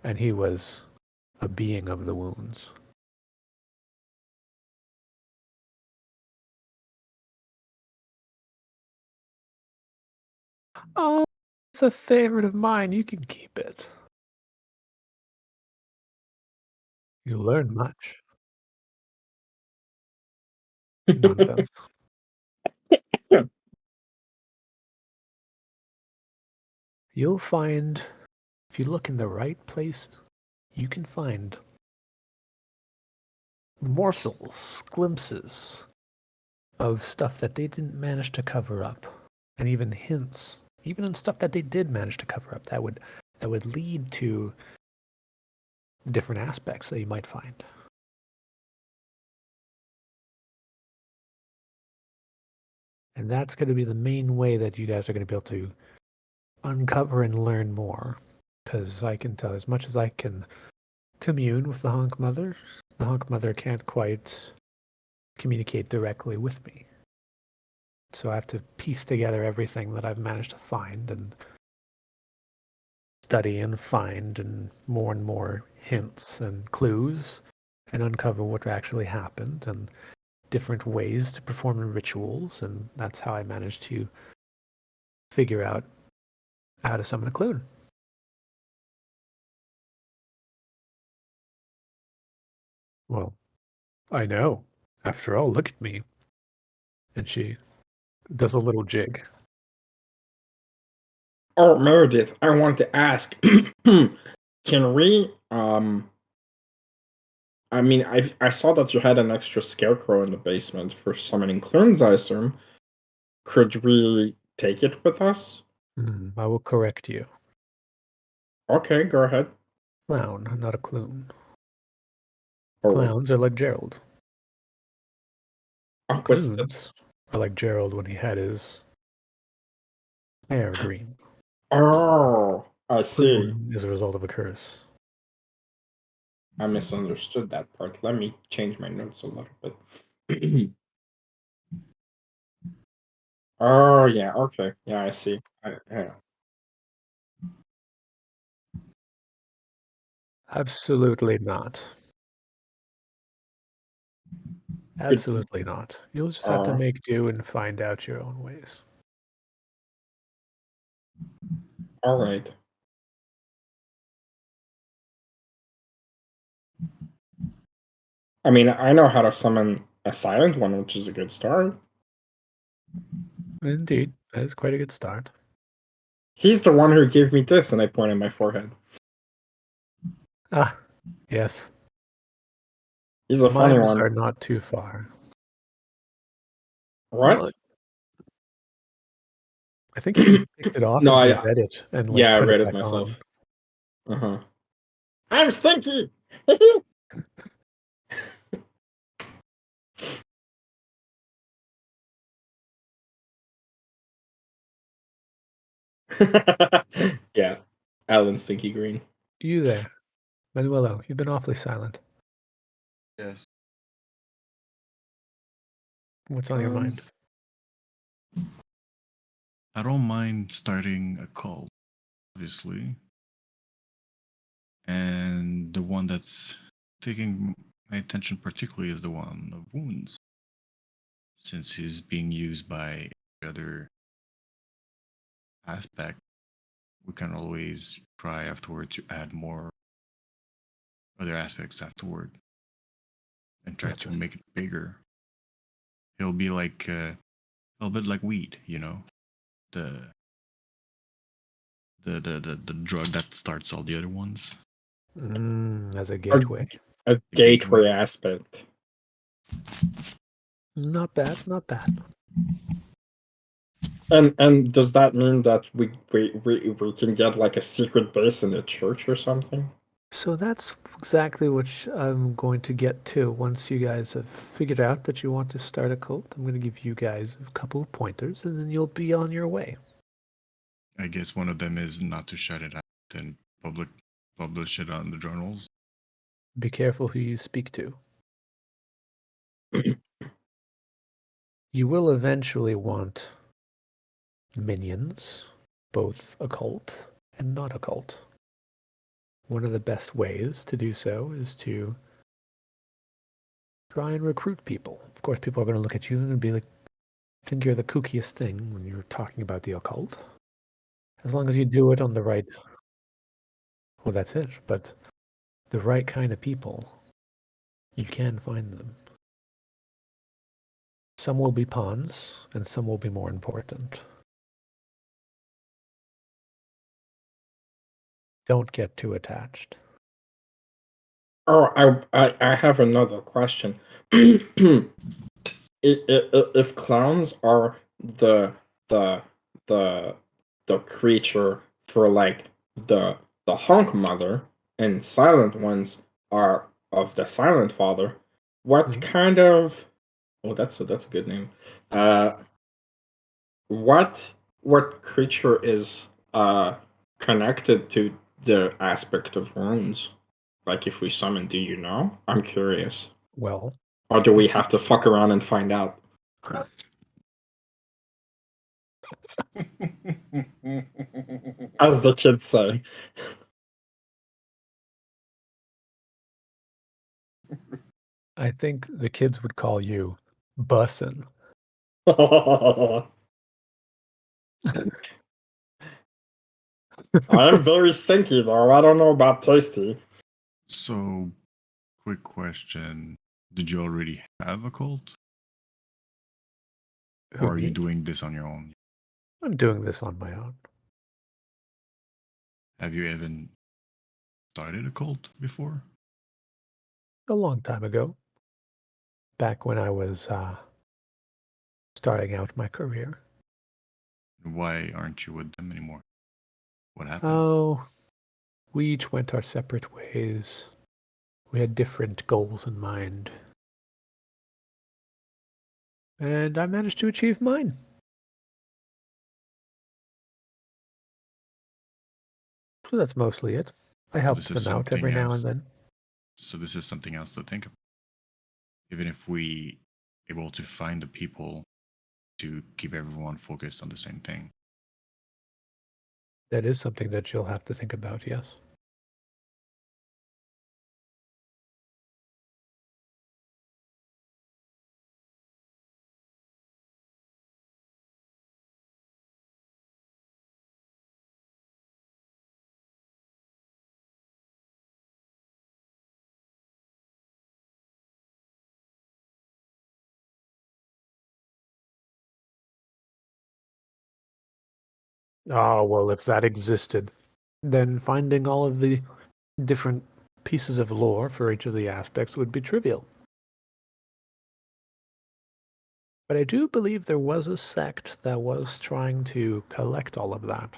E: And he was a being of the wounds. Oh, it's a favorite of mine. You can keep it. You learn much. Nonsense. You'll find, if you look in the right place, you can find morsels, glimpses of stuff that they didn't manage to cover up, and even hints, even in stuff that they did manage to cover up, that would lead to different aspects that you might find. And that's going to be the main way that you guys are going to be able to uncover and learn more because I can tell as much as I can commune with the Honk Mother, the Honk Mother can't quite communicate directly with me. So I have to piece together everything that I've managed to find and study and find and more hints and clues and uncover what actually happened and different ways to perform rituals, and that's how I managed to figure out how to summon a clune. Well, I know. After all, look at me. And she does a little jig.
C: Oh, Meredith, I want to ask, can we, I mean, I saw that you had an extra scarecrow in the basement for summoning clones, I assume. Could we take it with us?
E: I will correct you.
C: Okay, go ahead.
E: Clown, not a clune.
C: Oh,
E: Clowns are like Gerald.
C: oh, what's the...
E: Clunes are like Gerald when he had his hair green.
C: Oh, I see.
E: Clune is a result of a curse.
C: I misunderstood that part. Let me change my notes a little bit. Oh, yeah, okay. Yeah, I see. Yeah.
E: Absolutely not. Absolutely not. You'll just have to make do and find out your own ways.
C: All right. I mean, I know how to summon a silent one, which is a good start.
E: Indeed, that is quite a good start.
C: He's the one who gave me this, and I point at my forehead.
E: Ah, yes.
C: He's a funny
E: Mimes
C: one.
E: are not too far.
C: What?
E: Well, I think you picked it off
C: No,
E: and
C: I
E: read it and
C: yeah, I
E: put
C: read
E: it
C: it
E: back
C: myself.
E: on.
C: Uh-huh. I'm stinky. Yeah, Alan Stinky Green.
E: You there, Manuelo? You've been awfully silent.
B: Yes.
E: What's on your mind?
B: I don't mind starting a cult, obviously. And the one that's taking my attention particularly is the one of wounds. Since he's being used by every other aspect, we can always try afterward to add more other aspects afterward and try to make it bigger. He'll be like a little bit like weed, you know, the the drug that starts all the other ones.
E: As a gateway.
C: A
B: gateway.
C: gateway aspect.
E: Not bad, not bad.
C: And does that mean that we can get like a secret base in the church or something?
E: So that's exactly what I'm going to get to. Once you guys have figured out that you want to start a cult, I'm going to give you guys a couple of pointers, and then you'll be on your way.
B: I guess one of them is not to shut it out and publish it on the journals.
E: Be careful who you speak to. You will eventually want minions, both occult and not occult. One of the best ways to do so is to try and recruit people. Of course, people are going to look at you and be like, think you're the kookiest thing when you're talking about the occult. As long as you do it on the right, well, that's it. But the right kind of people, you can find them. Some will be pawns, and some will be more important. Don't get too attached.
C: Oh, I have another question. If clowns are the the the the creature for like the honk mother and silent ones are of the silent father, what kind of... oh, that's a good name. Uh, what creature is connected to the aspect of wounds? Like if we summon, do you know? I'm curious.
E: Well,
C: Or do we have to fuck around and find out? As the kids say.
E: I think the kids would call you bussin'.
C: I am very stinky though. I don't know about tasty.
B: So, quick question: did you already have a cult,
E: Who,
B: or are you
E: me?
B: doing this on your own?
E: I'm doing this on my own.
B: Have you even started a cult before?
E: A long time ago, back when I was starting out my career.
B: Why aren't you with them anymore? What happened?
E: Oh, we each went our separate ways. We had different goals in mind. And I managed to achieve mine. So that's mostly it. I helped
B: this is
E: them out every
B: something
E: now
B: else.
E: and then.
B: So this is something else to think about. Even if we able to find the people to keep everyone focused on the same thing.
E: That is something that you'll have to think about, yes. Oh, well, if that existed, then finding all of the different pieces of lore for each of the aspects would be trivial. But I do believe there was a sect that was trying to collect all of that.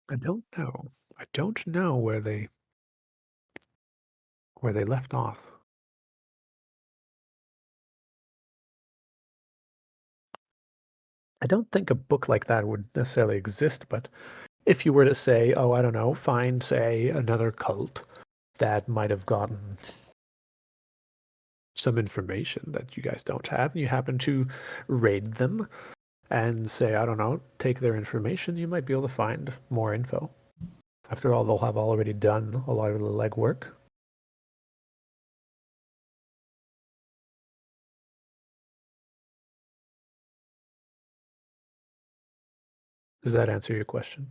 E: I don't know. I don't know where they left off. I don't think a book like that would necessarily exist, but if you were to say, oh, I don't know, find, say, another cult that might have gotten some information that you guys don't have, and you happen to raid them and say, I don't know, take their information, you might be able to find more info. After all, they'll have already done a lot of the legwork. Does that answer your question?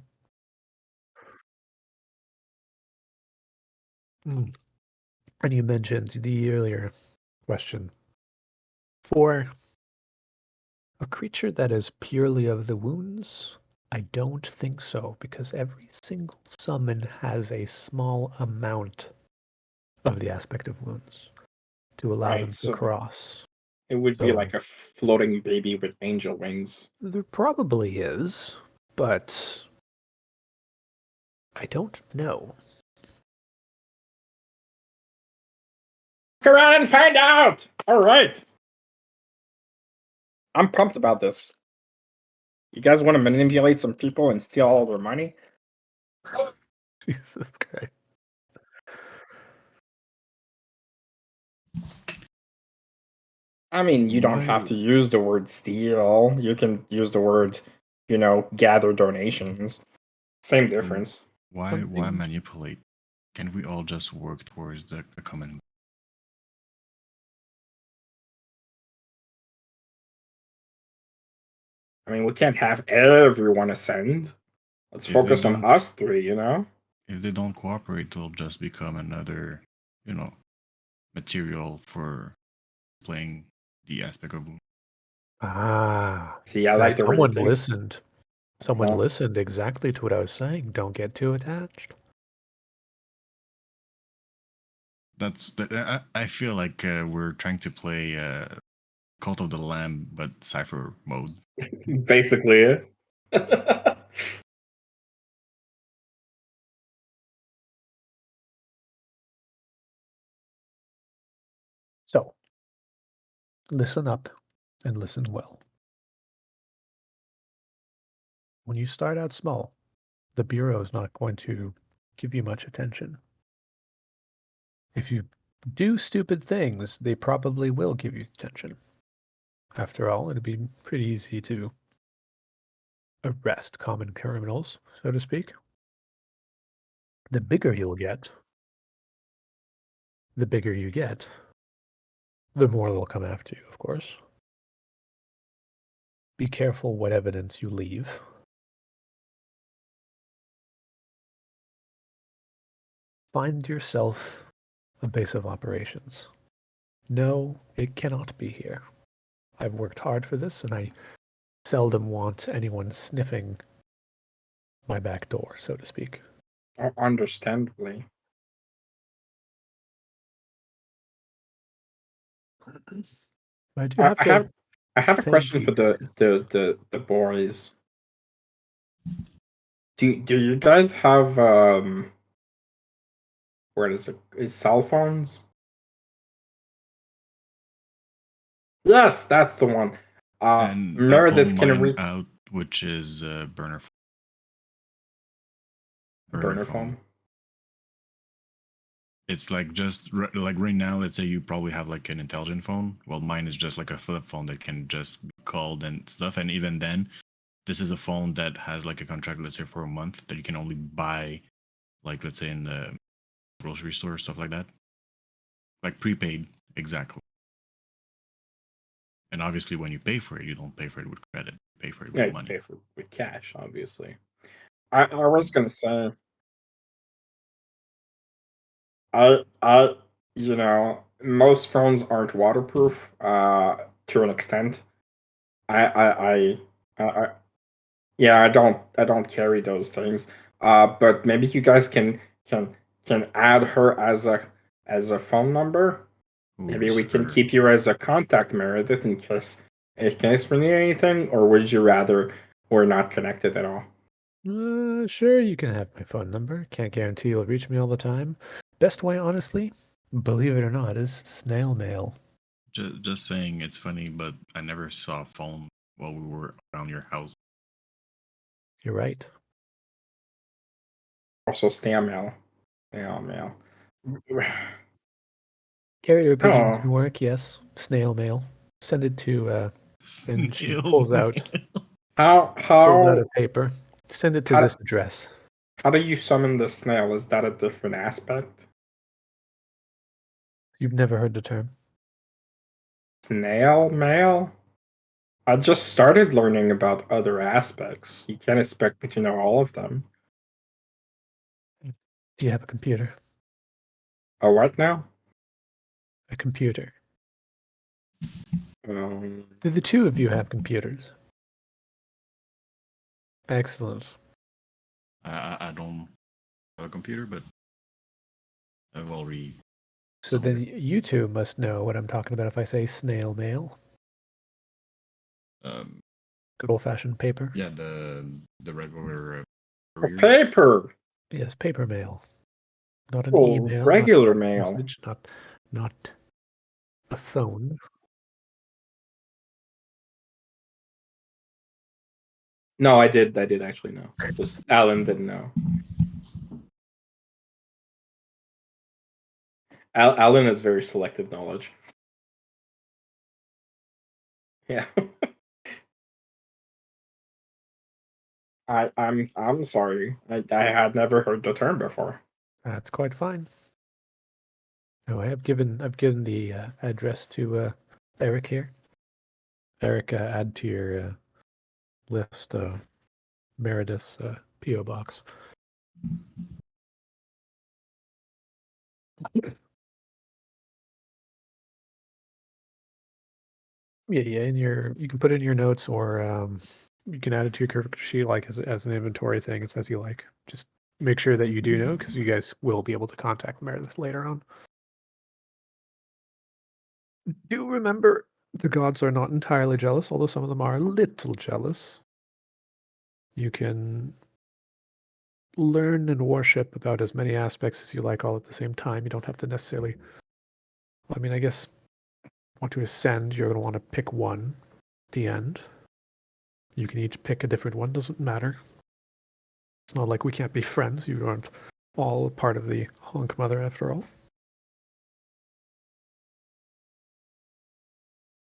E: Mm. And you mentioned the earlier question. For a creature that is purely of the wounds, I don't think so, because every single summon has a small amount of the aspect of wounds to allow
C: Right,
E: them to
C: so
E: cross.
C: it would be
E: So
C: like a floating baby with angel wings.
E: there probably is, but I don't know.
C: Look around and find out! Alright. I'm pumped about this. You guys want to manipulate some people and steal all their money?
E: Jesus Christ.
C: I mean, you don't have
B: Why?
C: to use the word steal. You can use the word, gather donations. Same difference.
B: Why
E: Something
B: manipulate? Can we all just work towards a common goal?
C: I mean, we can't have everyone ascend. Let's
B: If they
C: focus on
B: don't
C: us three, you know?
B: if they don't cooperate, they'll just become another, material for playing the aspect of wound.
C: See, I
E: Now
C: like the way you
E: someone
C: think.
E: listened. Someone
C: Well,
E: listened exactly to what I was saying. Don't get too attached.
B: That's that. I feel like we're trying to play Cult of the Lamb, but cipher mode.
C: basically it.
E: So, listen up and listen well. when you start out small, the Bureau is not going to give you much attention. If you do stupid things, they probably will give you attention. After all, it'd be pretty easy to arrest common criminals, so to speak. The bigger you'll get, the bigger you get, the more they'll come after you, of course. Be careful what evidence you leave. Find yourself a base of operations. No, it cannot be here. I've worked hard for this, and I seldom want anyone sniffing my back door, so to speak.
C: Understandably.
E: I do have to.
C: I have a
E: thank
C: question
E: you.
C: for the boys. Do you guys have where is it? Is cell phones? Yes, that's the one.
B: And
C: Meredith
B: phone
C: can
B: mine
C: read
B: out, which is burner
C: burner phone.
B: It's like just like right now, let's say you probably have like an intelligent phone. Well, mine is just like a flip phone that can just be called and stuff. And even then, this is a phone that has like a contract, let's say for a month, that you can only buy, like let's say in the grocery store, stuff like that. Like prepaid, exactly. And obviously, when you pay for it, you don't pay for it with credit. You pay for it with
C: Yeah, you
B: money.
C: pay for with cash, obviously. I was gonna say, you know, most phones aren't waterproof, to an extent. I yeah, I don't carry those things. But maybe you guys can add her as a phone number. Maybe we
B: Who's
C: can
B: her?
C: keep you as a contact, Meredith, in case we need anything, or would you rather we're not connected at all?
E: Sure, you can have my phone number. Can't guarantee you'll reach me all the time. Best way, honestly, believe it or not, is snail mail.
B: Just saying, it's funny, but I never saw a phone while we were around your house.
E: You're right.
C: Also, snail mail. Snail mail.
E: Carrier pigeons
C: Oh,
E: can work, yes. Snail mail. Send it to, and she
B: Snail
E: pulls out
B: mail.
E: pulls out
C: how
E: a paper. Send it to
C: how
E: this address.
C: how do you summon the snail? Is that a different aspect?
E: You've never heard the term.
C: Snail mail? I just started learning about other aspects. You can't expect me to know all of them.
E: Do you have a computer?
C: Oh, what now?
E: A computer.
C: Um,
E: Do the two of you have computers? Excellent.
B: I don't have a computer, but I've already.
E: So
B: Some of
E: then you two must know what I'm talking about if I say snail mail.
B: Um,
E: Good old-fashioned paper.
B: yeah, the regular
C: oh,
B: courier.
C: paper.
E: Yes, paper mail. Not an
C: Oh,
E: email, not a
C: regular
E: text
C: mail.
E: message, not a phone.
C: No, I did actually know. Just Alan didn't know. Alan has very selective knowledge. Yeah. I'm sorry. I had never heard the term before.
E: That's quite fine. No, I've given the address to Eric here. Eric, add to your list Meredith's PO box. Yeah. You can put it in your notes, or you can add it to your character sheet like as an inventory thing. It's as you like. Just make sure that you do know, because you guys will be able to contact Meredith later on. Do remember, the gods are not entirely jealous, although some of them are a little jealous. You can learn and worship about as many aspects as you like all at the same time. You don't have to necessarily. Well, I mean, I guess want to ascend, you're going to want to pick one at the end. You can each pick a different one, doesn't matter. It's not like we can't be friends. You aren't all part of the Honk Mother after all.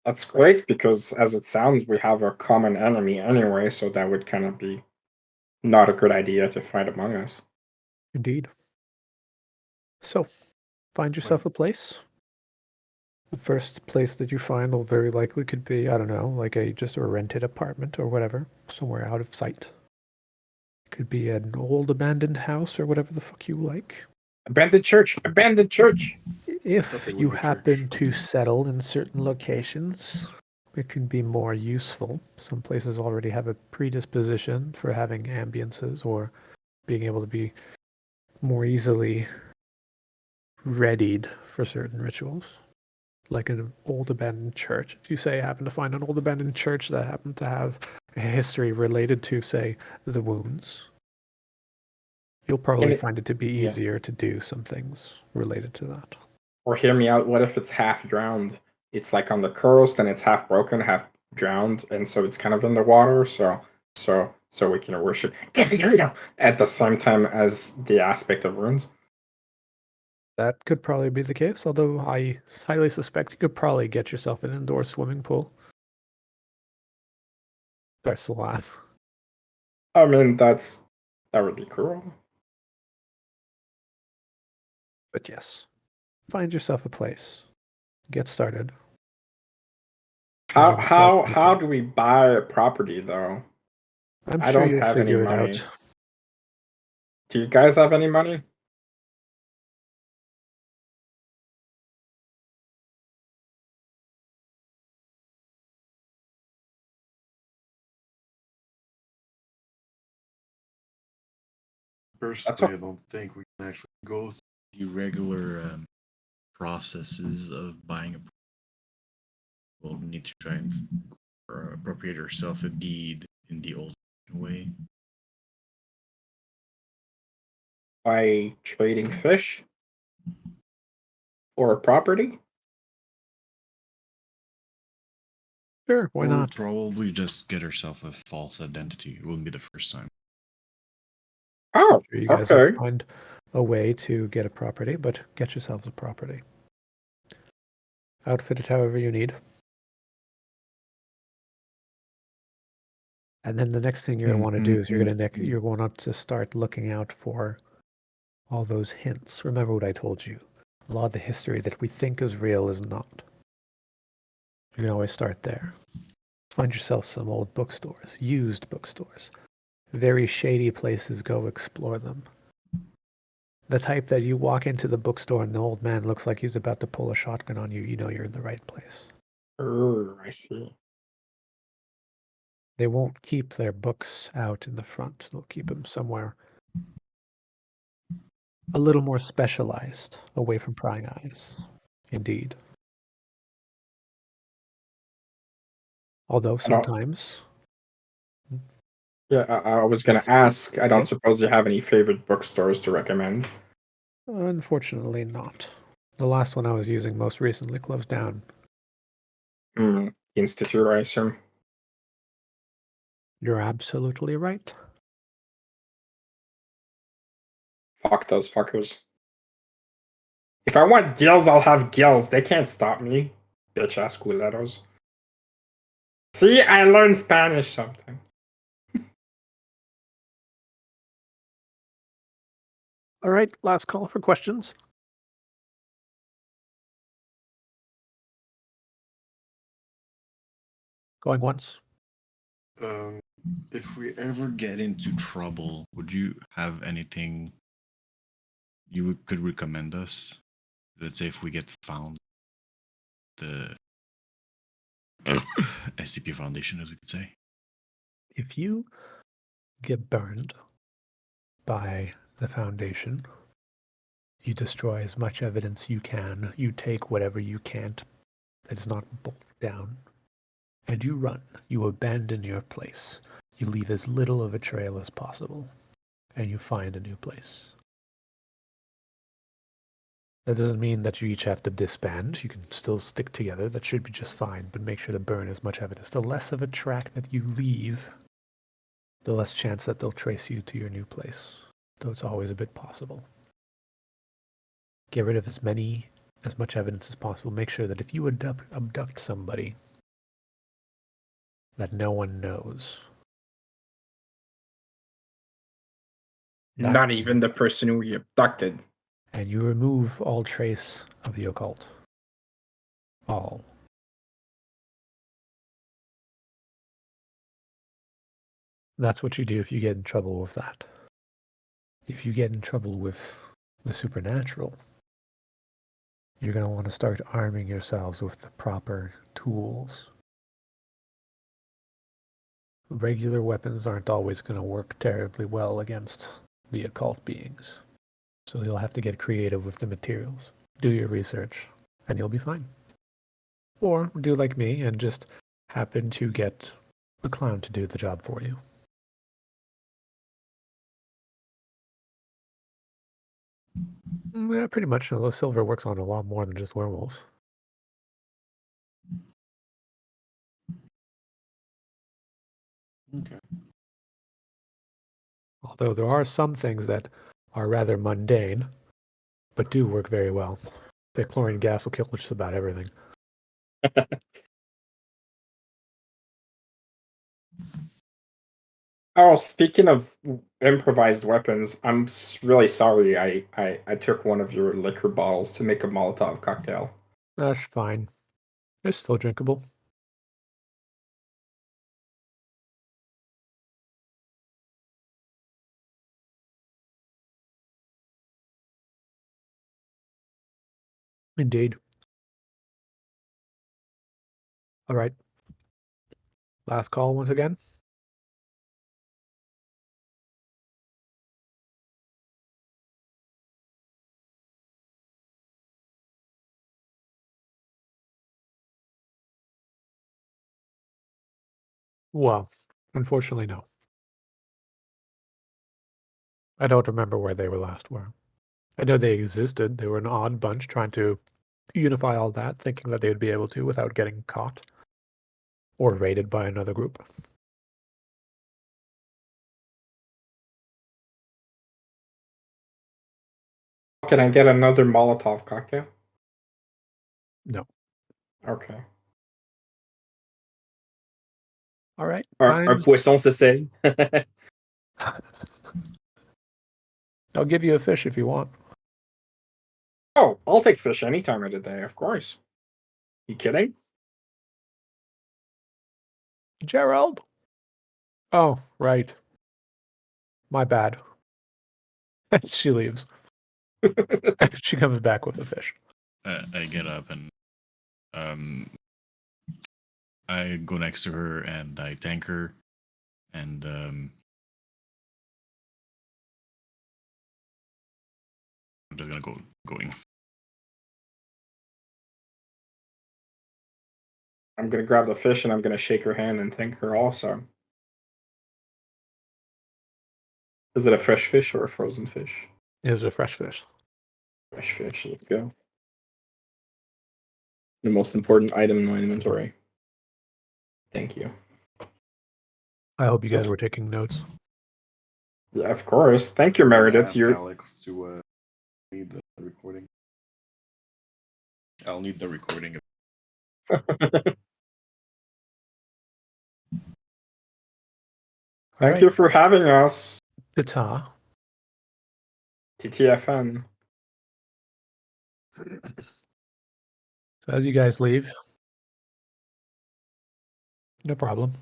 C: That's great because, as it sounds, we have a common enemy anyway, so that would kind of be not a good idea to fight among us.
E: Indeed. So, find yourself a place. The first place that you find will very likely could be, I don't know, like just a rented apartment or whatever, somewhere out of sight. Could be an old abandoned house or whatever the fuck you like.
C: Abandoned church! Abandoned church!
E: If
B: Nothing
E: you
B: would be
E: happen
B: church.
E: to settle in certain locations, it can be more useful. Some places already have a predisposition for having ambiances or being able to be more easily readied for certain rituals. Like an old abandoned church. If you say happen to find an old abandoned church that happened to have a history related to, say, the wounds, you'll probably find it to be
C: yeah.
E: easier to do some things related to that.
C: Or hear me out, what if it's half drowned? It's like on the coast and it's half broken, half drowned, and so it's kind of in the water, so we can worship at the same time as the aspect of runes.
E: That could probably be the case, although I highly suspect you could probably get yourself an indoor swimming pool. Starts to laugh.
C: I mean, that would be cool.
E: But yes, find yourself a place. Get started.
C: How do we buy a property though?
E: I'm
C: I
E: sure
C: don't
E: you'll
C: have any
E: figure it
C: money.
E: out.
C: Do you guys have any money?
B: Personally, I don't think we can actually go through the regular processes of buying a. We'll need to try and appropriate ourselves a deed in the old way.
C: By trading fish? Or a property?
E: Sure, why
B: We'll
E: not?
B: probably just get ourselves a false identity. It wouldn't be the first time.
C: Oh,
E: Sure, you guys
C: okay.
E: will find a way to get a property, but get yourselves a property. Outfit it however you need. And then the next thing you're going to want to do is you're going to start looking out for all those hints. Remember what I told you. A lot of the history that we think is real is not. You can always start there. Find yourself some old bookstores, used bookstores. Very shady places, go explore them. The type that you walk into the bookstore and the old man looks like he's about to pull a shotgun on you, you know you're in the right place.
C: Oh, I see.
E: They won't keep their books out in the front. They'll keep them somewhere a little more specialized, away from prying eyes. Indeed. Although
C: I don't.
E: sometimes,
C: Yeah, I was gonna
E: Yes.
C: ask. I don't
E: Okay.
C: suppose you have any favorite bookstores to recommend.
E: unfortunately not. The last one I was using most recently closed down.
C: Institute, I assume.
E: You're absolutely right.
C: Fuck those fuckers. If I want gills, I'll have gills. They can't stop me. Bitch ass culeros. See, I learned Spanish something.
E: All right, last call for questions. Going once.
B: If we ever get into trouble, would you have anything you could recommend us? Let's say if we get found, the SCP Foundation, as we could say.
E: If you get burned by the Foundation, you destroy as much evidence you can. You take whatever you can't that is not bolted down. And you run. You abandon your place. You leave as little of a trail as possible. And you find a new place. That doesn't mean that you each have to disband. You can still stick together. That should be just fine, but make sure to burn as much evidence. The less of a track that you leave, the less chance that they'll trace you to your new place. Though it's always a bit possible. Get rid of as much evidence as possible. Make sure that if you abduct somebody, that no one knows.
C: Not even the person who we abducted.
E: And you remove all trace of the occult. All. That's what you do if you get in trouble with that. If you get in trouble with the supernatural, you're going to want to start arming yourselves with the proper tools. Regular weapons aren't always going to work terribly well against the occult beings. So you'll have to get creative with the materials. Do your research, and you'll be fine. Or do like me and just happen to get a clown to do the job for you. Yeah, pretty much. Although Silver works on a lot more than just werewolves.
B: Okay.
E: Although there are some things that are rather mundane, but do work very well. The chlorine gas will kill just about everything.
C: Oh, speaking of improvised weapons, I'm really sorry I took one of your liquor bottles to make a Molotov cocktail.
E: That's fine. It's still drinkable. Indeed. All right. Last call once again. Well, unfortunately, no. I don't remember where they were last were. I know they existed. They were an odd bunch trying to unify all that, thinking that they would be able to without getting caught or raided by another group.
C: Can I get another Molotov cocktail?
E: No.
C: Okay.
E: All right.
C: Our poisson s'essaye.
E: I'll give you a fish if you want.
C: Oh, I'll take fish any time of the day, of course. You kidding?
E: Gerald? Oh, right. My bad. She leaves. She comes back with a fish.
B: I get up and I go next to her and I thank her and I'm just gonna going.
C: I'm gonna grab the fish and I'm gonna shake her hand and thank her also. Is it a fresh fish or a frozen fish?
E: It was a fresh fish.
C: Fresh fish, let's go. The most important item in my inventory. Thank you.
E: I hope you guys were taking notes.
C: Yeah, of course. Thank you, Meredith.
F: Ask
C: You're
F: Alex to need the recording.
B: I'll need the recording.
C: Thank you for having us.
E: Ta-ta.
C: TTFN.
E: So as you guys leave, no problem.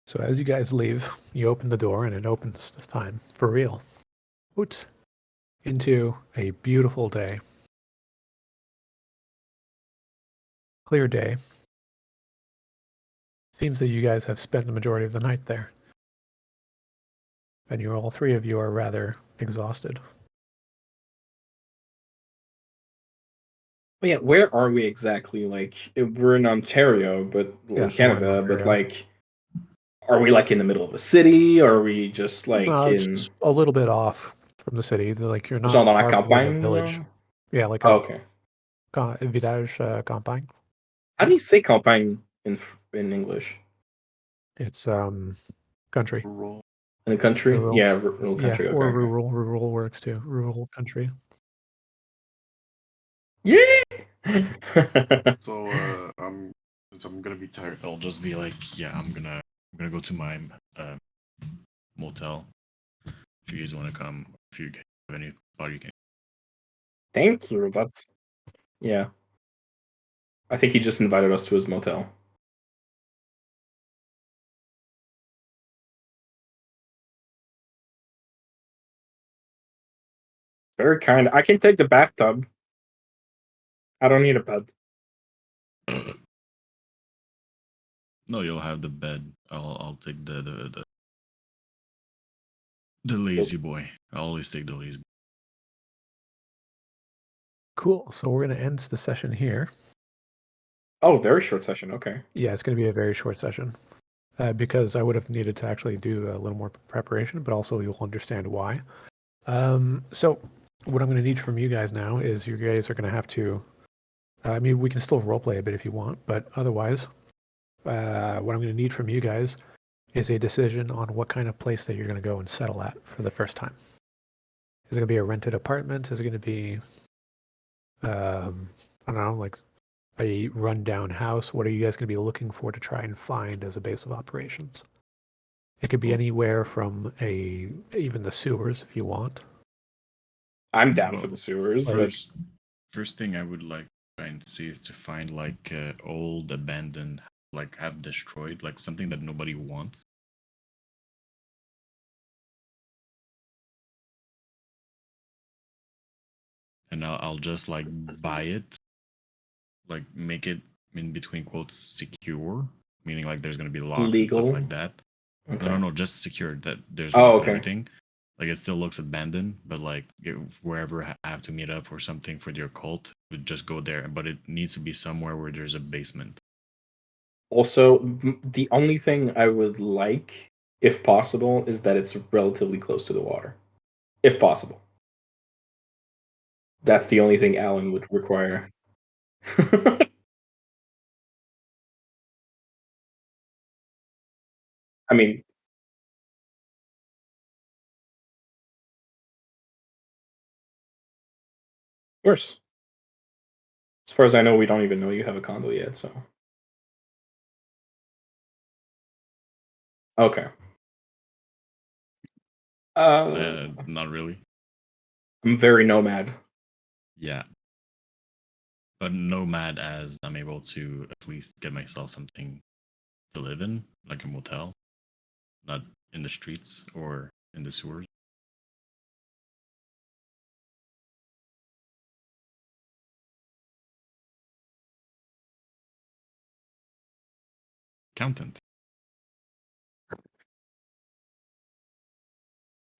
E: So as you guys leave, you open the door and it opens this time for real. Oops. Into a beautiful day. Clear day. Seems that you guys have spent the majority of the night there. And all three of you are rather exhausted.
C: Oh, yeah, where are we exactly? Like, we're in Ontario, but
E: Yeah,
C: Canada, but
E: Ontario.
C: like, are we like in the middle of a city? Or are we just like
E: No,
C: in?
E: it's a little bit off from the city. Like you're not
C: Genre dans la
E: far from like a
C: campagne,
E: village.
C: genre?
E: Yeah, like
C: Oh, okay.
E: village campagne.
C: How do you say campagne in English?
E: It's country.
F: Rural.
C: In the country?
E: Rural.
C: Yeah, rural country.
E: Yeah,
C: Okay,
E: or
C: okay.
E: rural. Rural works too. Rural country.
C: Yeah.
F: So since I'm gonna be tired,
B: I'll just be like, yeah, I'm gonna go to my motel. If you guys want to come, if you have any spot, you can.
C: Thank you. That's yeah. I think he just invited us to his motel. Very kind. I can take the bathtub. I don't need a bed.
B: No, you'll have the bed. I'll take the lazy boy. I'll always take the lazy boy.
E: Cool. So we're gonna end the session here.
C: Oh, very short session. Okay.
E: Yeah, it's gonna be a very short session. Because I would have needed to actually do a little more preparation, but also you'll understand why. So what I'm going to need from you guys now is you guys are going to have to. I mean, we can still roleplay a bit if you want, but otherwise, what I'm going to need from you guys is a decision on what kind of place that you're going to go and settle at for the first time. Is it going to be a rented apartment? Is it going to be, I don't know, like a rundown house? What are you guys going to be looking for to try and find as a base of operations? It could be anywhere from even the sewers if you want.
C: I'm down
B: Well,
C: for the sewers. But
B: First thing I would like to try and see is to find like old abandoned, like half destroyed, like something that nobody wants. And I'll just like buy it, like make it in between quotes secure, meaning like there's gonna be locks and stuff
C: legal.
B: like that.
C: Okay.
B: No, just secure that there's
C: Oh,
B: locks and
C: okay.
B: everything. Like it still looks abandoned, but like wherever I have to meet up for something for the occult, would just go there. But it needs to be somewhere where there's a basement.
C: Also, the only thing I would like, if possible, is that it's relatively close to the water. If possible. That's the only thing Alan would require. I mean, worse. As far as I know, we don't even know you have a condo yet, so. Okay.
B: Not really.
C: I'm very nomad.
B: Yeah. But nomad as I'm able to at least get myself something to live in, like a motel, not in the streets or in the sewers. Accountant.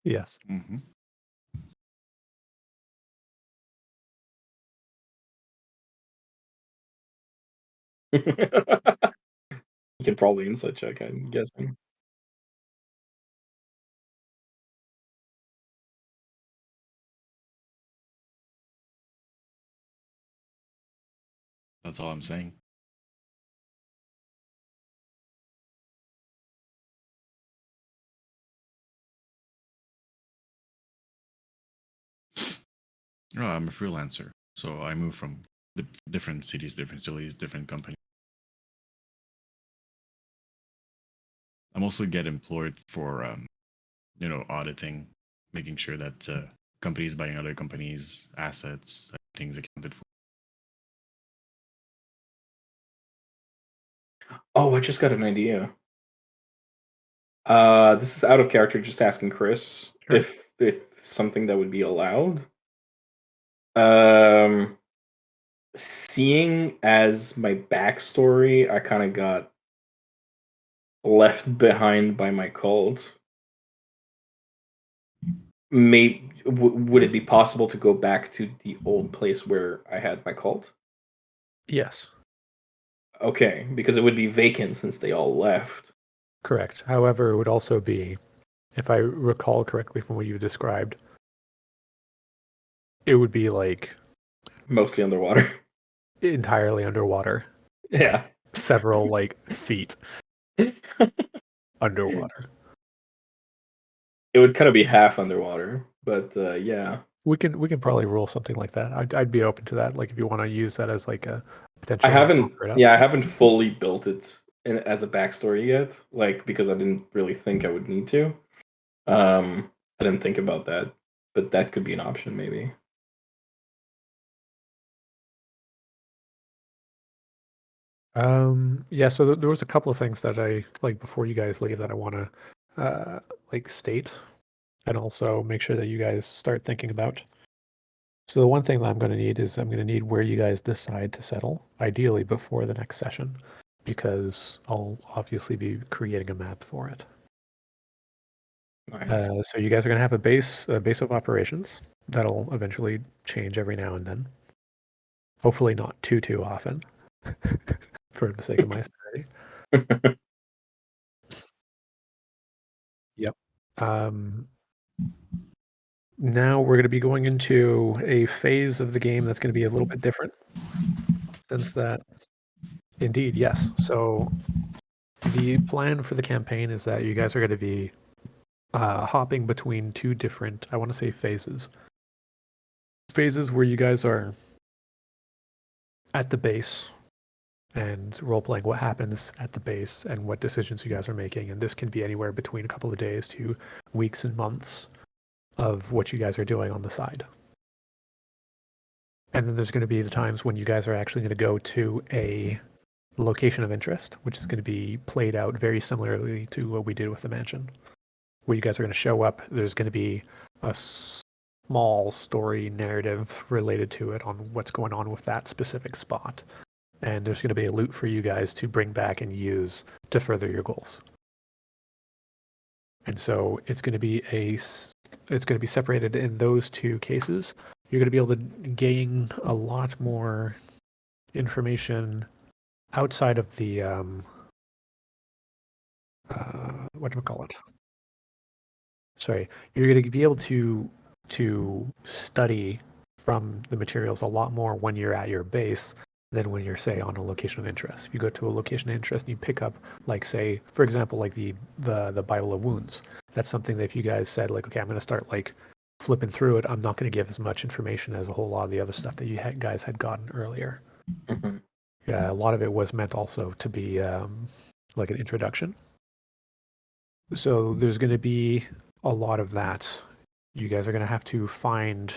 E: Yes.
B: Mm-hmm.
C: You can probably insight check, I'm guessing.
B: That's all I'm saying. Oh, I'm a freelancer, so I move from different cities, different cities, different companies. I mostly get employed for, auditing, making sure that companies buying other companies' assets, things accounted for.
C: Oh, I just got an idea. This is out of character, just asking Chris
E: Sure.
C: if something that would be allowed. Um, Seeing as my backstory, I kind of got left behind by my cult. Would it be possible to go back to the old place where I had my cult?
E: Yes.
C: Okay, because it would be vacant since they all left.
E: Correct. However, it would also be, if I recall correctly from what you described, it would be like
C: Mostly underwater.
E: entirely underwater,
C: Yeah.
E: several like feet underwater.
C: It would kind of be half underwater, but yeah.
E: We can probably rule something like that. I'd be open to that. Like if you want to use that as like a potential.
C: I haven't.
E: bumper it up.
C: Yeah, I haven't fully built it as a backstory yet. Like because I didn't really think I would need to. I didn't think about that, but that could be an option maybe.
E: Yeah, so there was a couple of things that I like before you guys leave that I want to like state and also make sure that you guys start thinking about. So the one thing that I'm going to need is I'm going to need where you guys decide to settle, ideally before the next session, because I'll obviously be creating a map for it.
C: Nice.
E: So you guys are going to have a base of operations that'll eventually change every now and then. Hopefully not too often, for the sake of my sanity. Yep. Now we're going to be going into a phase of the game that's going to be a little bit different. Since that, indeed, yes. So the plan for the campaign is that you guys are going to be hopping between two different, I want to say phases. Phases where you guys are at the base and role-playing what happens at the base and what decisions you guys are making. And this can be anywhere between a couple of days to weeks and months of what you guys are doing on the side. And then there's going to be the times when you guys are actually going to go to a location of interest, which is going to be played out very similarly to what we did with the mansion, where you guys are going to show up. There's going to be a small story narrative related to it on what's going on with that specific spot. And there's going to be a loot for you guys to bring back and use to further your goals. And so it's going to be separated in those two cases. You're going to be able to gain a lot more information outside of the whatchamacallit. Sorry, you're going to be able to study from the materials a lot more when you're at your base than when you're, say, on a location of interest. If you go to a location of interest and you pick up, like, say, for example, like the Bible of Wounds, that's something that if you guys said, like, okay, I'm going to start, like, flipping through it, I'm not going to give as much information as a whole lot of the other stuff that you guys had gotten earlier.
C: Mm-hmm.
E: Yeah, a lot of it was meant also to be like an introduction. So there's going to be a lot of that. You guys are going to have to find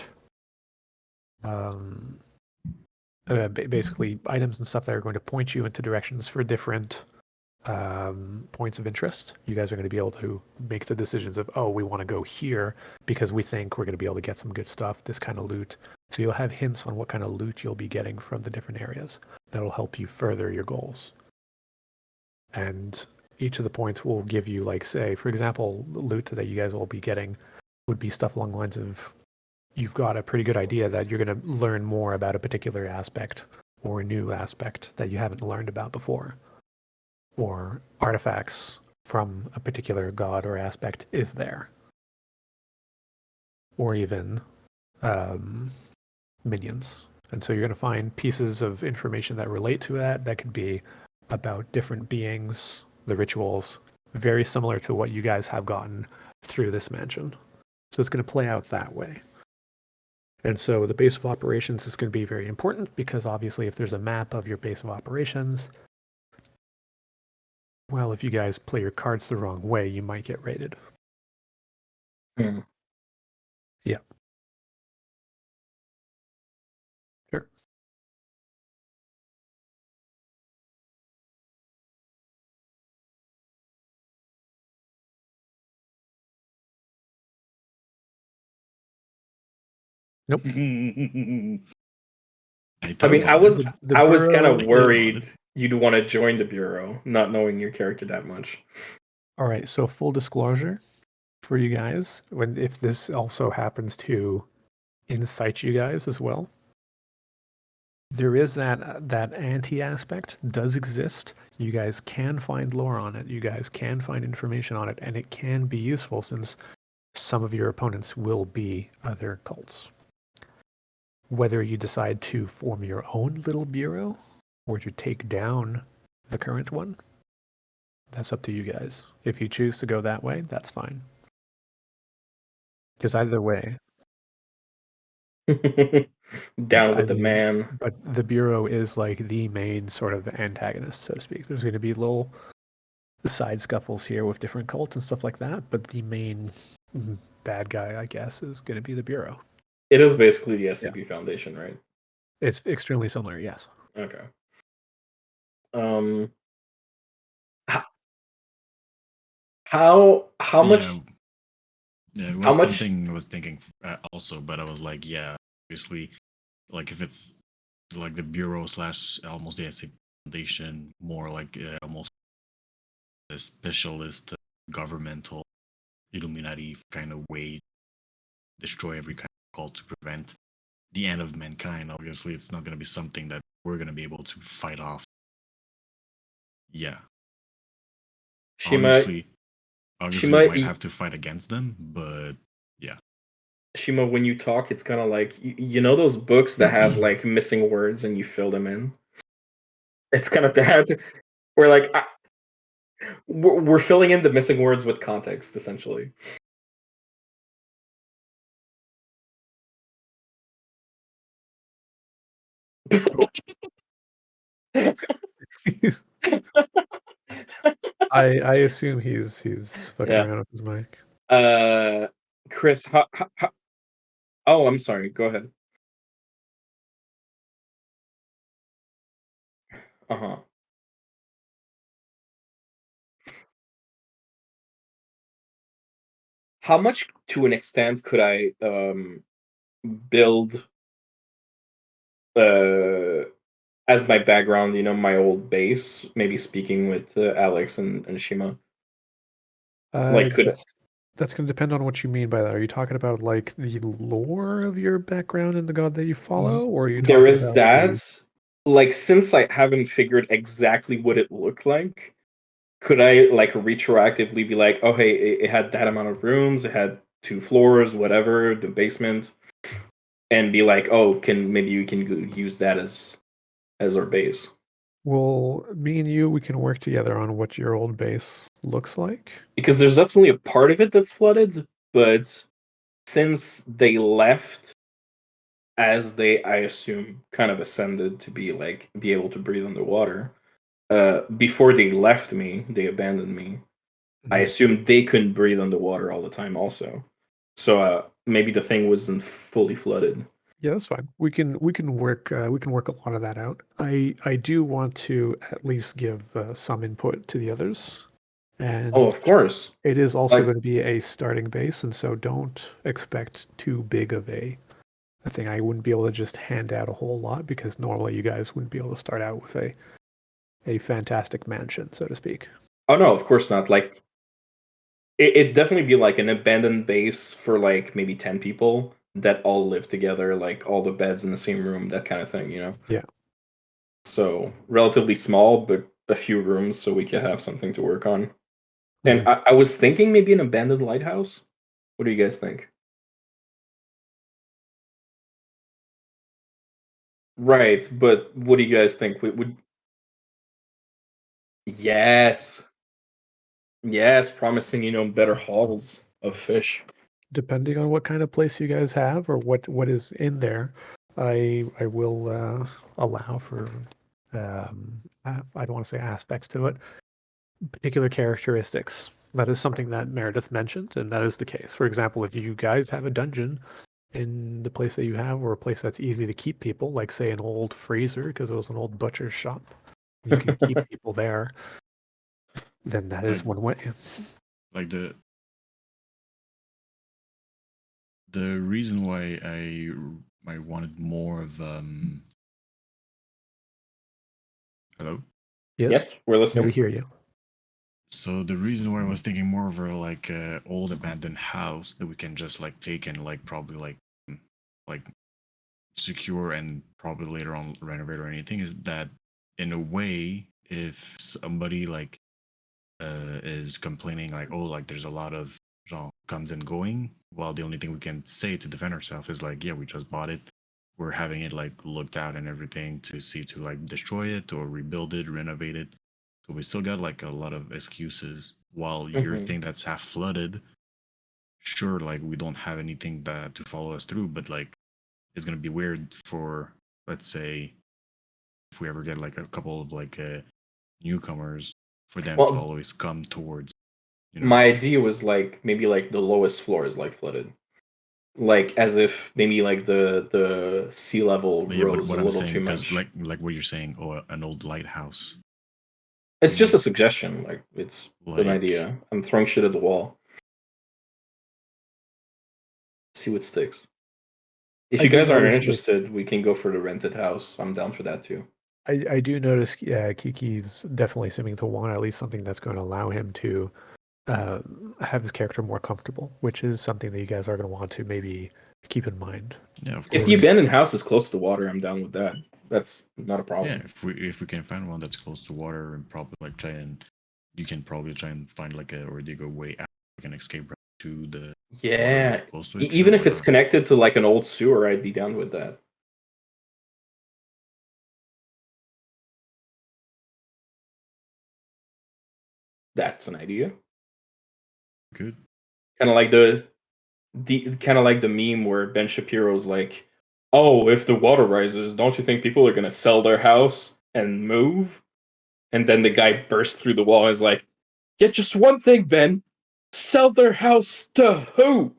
E: basically items and stuff that are going to point you into directions for different points of interest. You guys are going to be able to make the decisions of, oh, we want to go here because we think we're going to be able to get some good stuff, this kind of loot. So you'll have hints on what kind of loot you'll be getting from the different areas. That'll help you further your goals. And each of the points will give you, like, say, for example, loot that you guys will be getting would be stuff along the lines of, you've got a pretty good idea that you're going to learn more about a particular aspect or a new aspect that you haven't learned about before. Or artifacts from a particular god or aspect is there. Or even minions. And so you're going to find pieces of information that relate to that. That could be about different beings, the rituals, very similar to what you guys have gotten through this mansion. So it's going to play out that way. And so the base of operations is going to be very important because obviously if there's a map of your base of operations, well, if you guys play your cards the wrong way, you might get raided.
C: Hmm.
E: Yeah. Sure. Nope.
C: I mean, I was kind
E: Bureau
C: of worried you'd want to join the bureau, not knowing your character that much.
E: All right, so full disclosure for you guys, if this also happens to incite you guys as well, there is that anti aspect does exist. You guys can find lore on it. You guys can find information on it, and it can be useful since some of your opponents will be other cults. Whether you decide to form your own little bureau or to take down the current one, that's up to you guys. If you choose to go that way, that's fine. Because either way,
C: Down
E: I
C: with the
E: mean,
C: man.
E: but the bureau is like the main sort of antagonist, so to speak. There's going to be little side scuffles here with different cults and stuff like that, but the main bad guy, I guess, is going to be the bureau.
C: It is basically the SCP Foundation, right?
E: It's extremely similar, yes.
C: Okay. How much?
B: Yeah, it
C: How
B: was
C: much?
B: something I was thinking also, but I was like, yeah, obviously, like if it's like the bureau slash almost the SCP Foundation, more like almost a specialist governmental Illuminati kind of way, destroy every kind of cult to prevent the end of mankind. Obviously, it's not going to be something that we're going to be able to fight off. Yeah,
C: Shima,
B: obviously, we might have to fight against them, but yeah.
C: Shima, when you talk, it's kind of like you know those books that have like missing words and you fill them in. It's kind of that. We're like we're filling in the missing words with context, essentially.
E: I assume he's fucking
C: Yeah.
E: around with his mic.
C: Chris, oh, I'm sorry. Go ahead. Uh-huh. How much, to an extent, could I build as my background? You know, my old base. Maybe speaking with Alex and Shima. Like, could
E: That's going to depend on what you mean by that. Are you talking about like the lore of your background and the god that you follow, or are you
C: there
E: talking
C: is
E: about
C: that? Like, since I haven't figured exactly what it looked like, could I like retroactively be like, oh hey, it had that amount of rooms, it had 2 floors, whatever, the basement, and be like, oh, maybe we can use that as our base?
E: Well, me and you, we can work together on what your old base looks like.
C: Because there's definitely a part of it that's flooded, but since they left as they, I assume, kind of ascended to be able to breathe underwater, before they left me, they abandoned me. I assume they couldn't breathe underwater all the time also. So maybe the thing wasn't fully flooded.
E: Yeah, that's fine. We can work a lot of that out. I do want to at least give some input to the others, and
C: Oh, of course.
E: it is also
C: Like,
E: going to be a starting base, and so don't expect too big of a thing. I wouldn't be able to just hand out a whole lot because normally you guys wouldn't be able to start out with a fantastic mansion, so to speak.
C: oh no, of course not. Like, it'd definitely be like an abandoned base for like maybe 10 people that all live together, like all the beds in the same room, that kind of thing, you know?
E: Yeah.
C: So relatively small, but a few rooms so we could have something to work on. And I was thinking maybe an abandoned lighthouse. What do you guys think? Right, but what do you guys think? Would Yes. Yes, promising, better hauls of fish.
E: Depending on what kind of place you guys have or what is in there, I will allow for I don't want to say aspects to it, particular characteristics. That is something that Meredith mentioned, and that is the case. For example, if you guys have a dungeon in the place that you have, or a place that's easy to keep people, like say an old freezer, because it was an old butcher's shop, you can keep people there, then that is one way.
B: Like the reason why I wanted more of hello?
C: Yes, we're
E: Yeah,
C: listening.
E: we hear you.
B: So the reason why I was thinking more of a like old abandoned house that we can just like take and like probably like secure and probably later on renovate or anything is that in a way if somebody like is complaining like, oh, like there's a lot of genre comes and going, well the only thing we can say to defend ourselves is like, yeah, we just bought it, we're having it like looked out and everything to see to like destroy it or rebuild it, renovate it. So we still got like a lot of excuses. While your
C: Mhm.
B: thing that's half flooded, sure, like we don't have anything that to follow us through, but like it's gonna be weird for, let's say, if we ever get like a couple of like newcomers, for them to
C: Well,
B: always come towards, you know.
C: my idea was like maybe like the lowest floor is like flooded, like as if maybe like the sea level
B: But yeah, but
C: rose
B: what
C: a
B: I'm
C: little
B: saying,
C: too
B: because
C: much.
B: like what you're saying, or an old lighthouse,
C: It's just a
B: make
C: suggestion. Like it's an
B: like
C: idea. I'm throwing shit at the wall. See what sticks. If
E: I
C: you
E: do
C: guys aren't
E: notice with
C: interested, we can go for the rented house. I'm down for that too.
E: I do notice Kiki's definitely seeming to want at least something that's going to allow him to uh, have his character more comfortable, which is something that you guys are going to want to maybe keep in mind.
B: yeah, of
C: If the
B: course.
C: abandoned house is close to water, I'm down with that. That's not a
B: Yeah,
C: problem.
B: if we can find one that's close to water and probably like try and you can probably try and find like a or dig a way out, like an escape route to the water
C: Yeah.
B: like close to it. Sure,
C: Even
B: why
C: if it's
B: not?
C: connected to like an old sewer, I'd be down with that. That's an idea.
B: Good.
C: Kind of like the kind of like the meme where Ben Shapiro's like, "Oh, if the water rises, don't you think people are gonna sell their house and move?" And then the guy bursts through the wall and is like, "Get just one thing, Ben. Sell their house to who?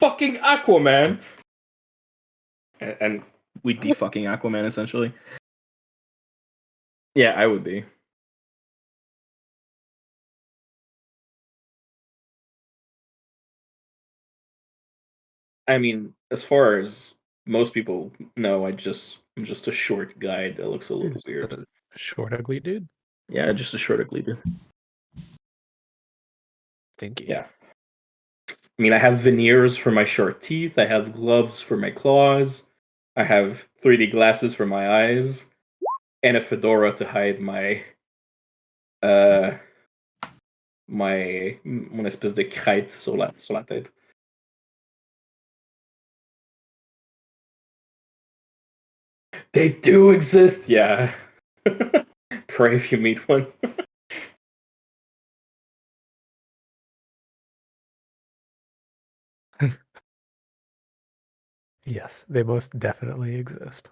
C: Fucking Aquaman." And we'd be fucking Aquaman essentially. Yeah, I would be. I mean, as far as most people know, I'm just a short guy that looks a little
E: He's
C: weird.
E: a short, ugly dude.
C: Yeah, just a short ugly dude.
E: Stinky.
C: Yeah. I mean, I have veneers for my short teeth. I have gloves for my claws. I have 3D glasses for my eyes, and a fedora to hide uh mon espèce de crête sur la tête. They do exist, yeah. Pray if you meet one.
E: Yes, they most definitely exist.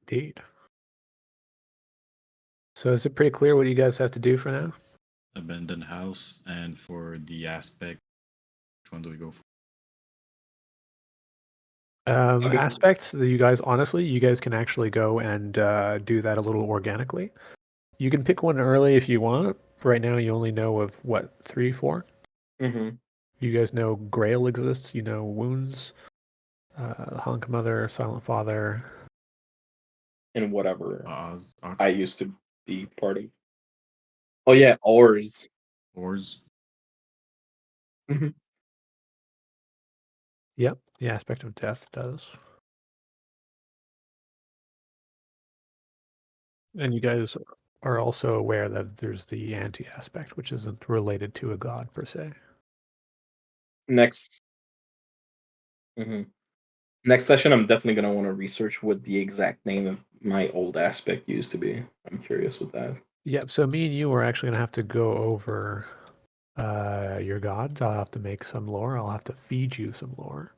E: Indeed. So is it pretty clear what you guys have to do for now?
B: Abandoned house, and for the aspect, which one do we go for?
C: Okay.
E: Aspects that you guys, honestly, you guys can actually go and do that a little organically. You can pick one early if you want. Right now, you only know of what, 3, 4?
C: Mm-hmm.
E: You guys know Grail exists. You know Wounds, Honk Mother, Silent Father.
C: And whatever
B: Oz,
C: I
B: Ox,
C: used to be part of. Oh yeah, Ors.
B: Ors.
C: Mm-hmm.
E: Yep, the aspect of death does. And you guys are also aware that there's the anti aspect, which isn't related to a god per se.
C: Next. Mm-hmm. Next session, I'm definitely gonna want to research what the exact name of my old aspect used to be. I'm curious with that.
E: Yep. So me and you are actually gonna have to go over your gods. I'll have to make some lore. I'll have to feed you some lore.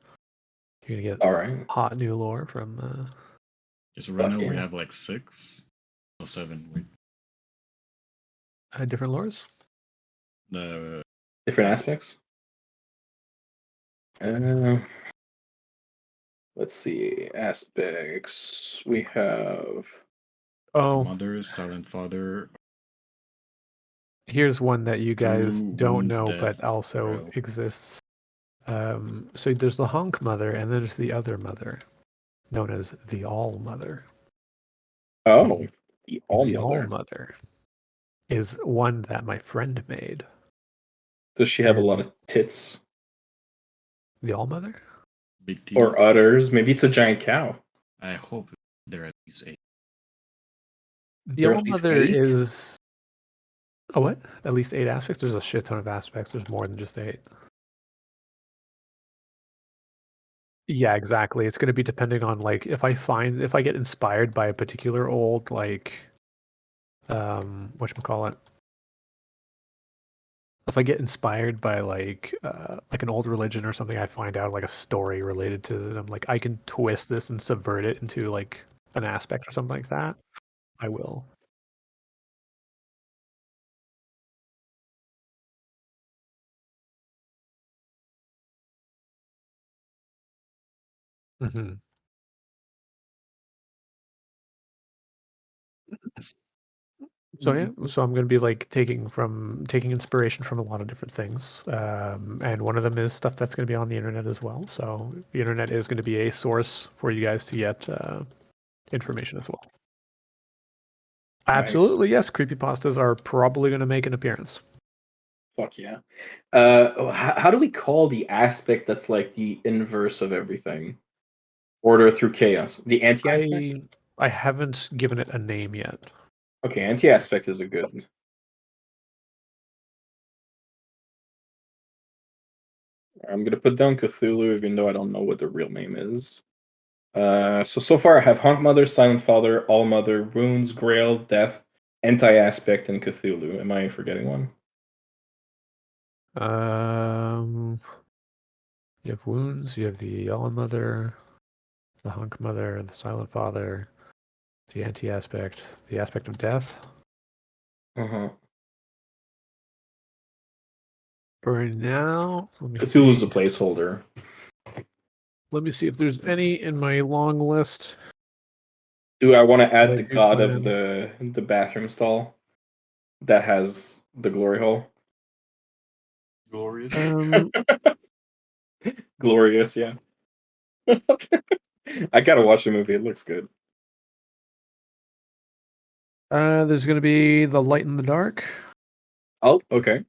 E: You're gonna get
C: All right.
E: hot new lore from
B: So right
C: Fuck
B: now we
C: yeah.
B: have like 6 or 7. Wait,
E: different lores.
B: the
C: Different
B: aspect.
C: aspects. Uh, let's see. Aspects. We have.
E: Oh,
B: Mother, Silent Father,
E: here's one that you guys
B: through
E: don't
B: wounds,
E: know,
B: death,
E: but also
B: Grail.
E: exists. So there's the Honk Mother, and then there's the other mother, known as the All Mother.
C: Oh, the All
E: The All
C: Mother.
E: Mother is one that my friend made.
C: Does she have a lot
E: And
C: of tits
E: the All Mother?
B: Big
C: or
B: teeth.
C: udders? Maybe it's a giant cow.
B: I hope they're at least 8.
E: The
C: There are
E: All
C: at least
E: Mother
C: 8.
E: is what? At least 8 aspects. There's a shit ton of aspects. There's more than just 8. Yeah, exactly. It's going to be depending on like if I get inspired by a particular old like whatchamacallit. If I get inspired by like an old religion or something, I find out like a story related to them. Like I can twist this and subvert it into like an aspect or something like that. I will. Hmm. So yeah, so I'm going to be like taking inspiration from a lot of different things, and one of them is stuff that's going to be on the internet as well. So the internet is going to be a source for you guys to get information as well.
C: Nice.
E: Absolutely, yes. Creepypastas are probably going to make an appearance.
C: Fuck yeah. How do we call the aspect that's like the inverse of everything? Order through chaos. The anti-aspect?
E: I haven't given it a name yet.
C: Okay, anti-aspect is a good. I'm gonna put down Cthulhu, even though I don't know what the real name is. So far I have Haunt Mother, Silent Father, All Mother, Wounds, Grail, Death, Anti-Aspect, and Cthulhu. Am I forgetting one?
E: You have Wounds, you have the All Mother, the Hunk Mother, the Silent Father, the Anti-Aspect, the Aspect of Death.
C: Uh-huh.
E: For now, let me
C: Cthulhu's
E: see.
C: a placeholder.
E: Let me see if there's any in my long list.
C: Do I want to
E: that
C: add
E: I
C: the
E: do
C: god of
E: plan.
C: the bathroom stall that has the glory hole?
F: Glorious.
C: Glorious, yeah. I gotta watch the movie. It looks good.
E: There's going to be the Light in the Dark,
C: Oh, okay.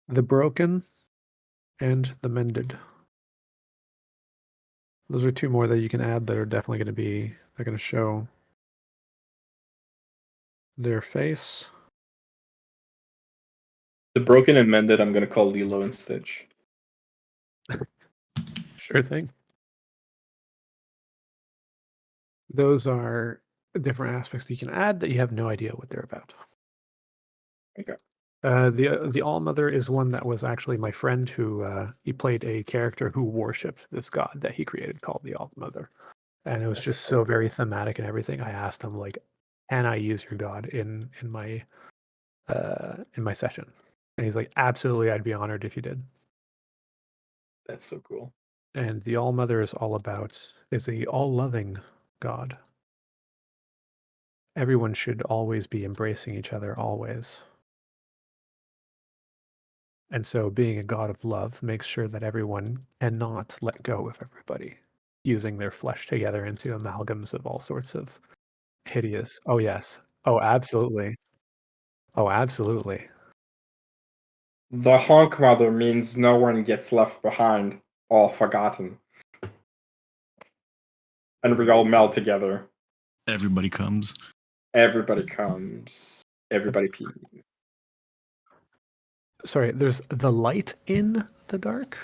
E: the Broken, and the Mended. Those are two more that you can add that are definitely going to be. They're going to show their face.
C: The broken and mended, I'm gonna call Lilo and Stitch.
E: Sure thing. Those are different aspects that you can add that you have no idea what they're about.
C: Okay.
E: The All Mother is one that was actually my friend who he played a character who worshipped this god that he created called the All Mother, and it was
C: That's
E: just
C: so
E: so very
C: cool.
E: thematic and everything. I asked him like, "Can I use your god in my session?" And he's like, "Absolutely, I'd be honored if you did."
C: That's so cool.
E: And the All Mother is a all loving god. Everyone should always be embracing each other, always. And so, being a god of love makes sure that everyone cannot let go of everybody, using their flesh together into amalgams of all sorts of hideous. Oh, yes. Oh, absolutely. Oh, absolutely.
C: The honk mother means no one gets left behind or forgotten. And we all meld together.
B: Everybody comes.
C: Everybody comes. Everybody pee.
E: Sorry, there's the light in the dark.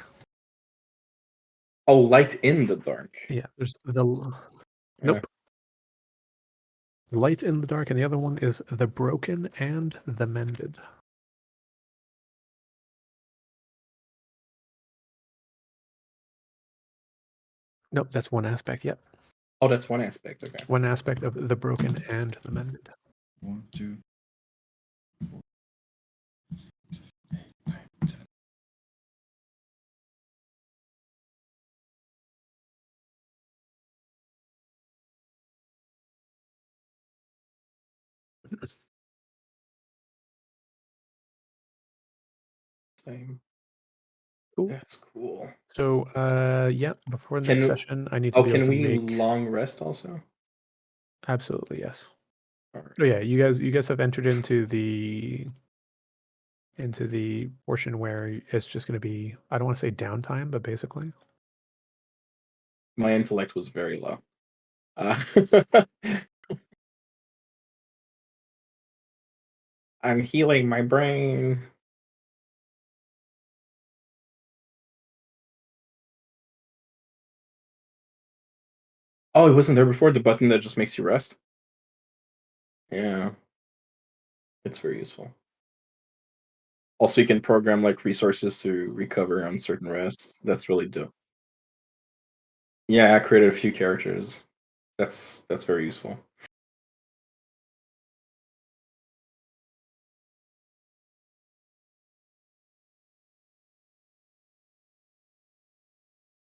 C: Oh, light in the dark.
E: Yeah, there's the.
C: Yeah.
E: Nope. Light in the dark, and the other one is the broken and the mended. Nope, that's one aspect. Yep.
C: Oh, that's one aspect. Okay.
E: One aspect of the broken and the mended.
B: 1, 2.
C: Same.
E: Cool.
C: That's cool.
E: So, yeah, before the
C: Can
E: next
C: we-
E: session, I need to be able
C: can
E: to
C: we
E: make.
C: long rest also?
E: Absolutely, yes.
C: All right.
E: Oh yeah, you guys have entered into the portion where it's just going to be, I don't want to say downtime, but basically.
C: My intellect was very low. I'm healing my brain. Oh, it wasn't there before. The button that just makes you rest. Yeah, it's very useful. Also, you can program like resources to recover on certain rests. That's really dope. Yeah, I created a few characters. That's very useful.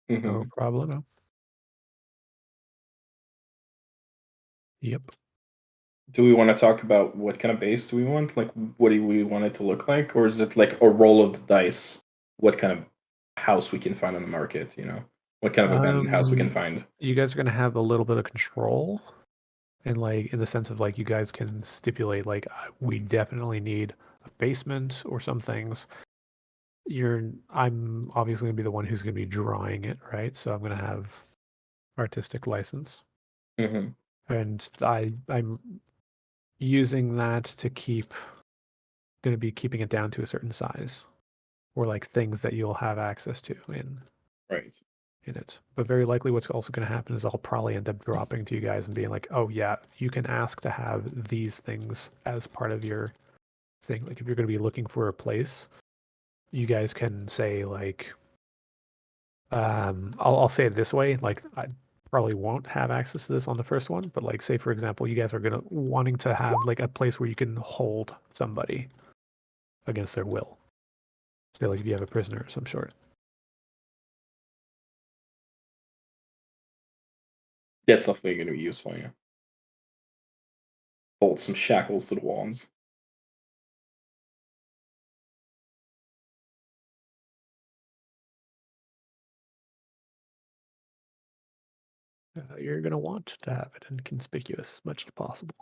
E: No
C: Hmm.
E: problem. Yep.
C: Do we want to talk about what kind of base do we want? Like, what do we want it to look like, or is it like a roll of the dice? What kind of house we can find on the market? You know, what kind of abandoned house we can find?
E: You guys are gonna have a little bit of control, and like in the sense of like you guys can stipulate like we definitely need a basement or some things. I'm obviously gonna be the one who's gonna be drawing it, right? So I'm gonna have artistic license,
C: Hmm.
E: and I'm using that to gonna be keeping it down to a certain size, or like things that you'll have access to
C: Right.
E: in it. But very likely what's also going to happen is I'll probably end up dropping to you guys and being like, oh yeah, you can ask to have these things as part of your thing. Like if you're going to be looking for a place, you guys can say like, I'll say it this way, like I probably won't have access to this on the first one, but like say for example, you guys are gonna wanting to have like a place where you can hold somebody against their will. Say like if you have a prisoner of some sort.
C: That's definitely going to be useful. Yeah. Bolt some shackles to the walls.
E: You're gonna want to have it inconspicuous as much as possible.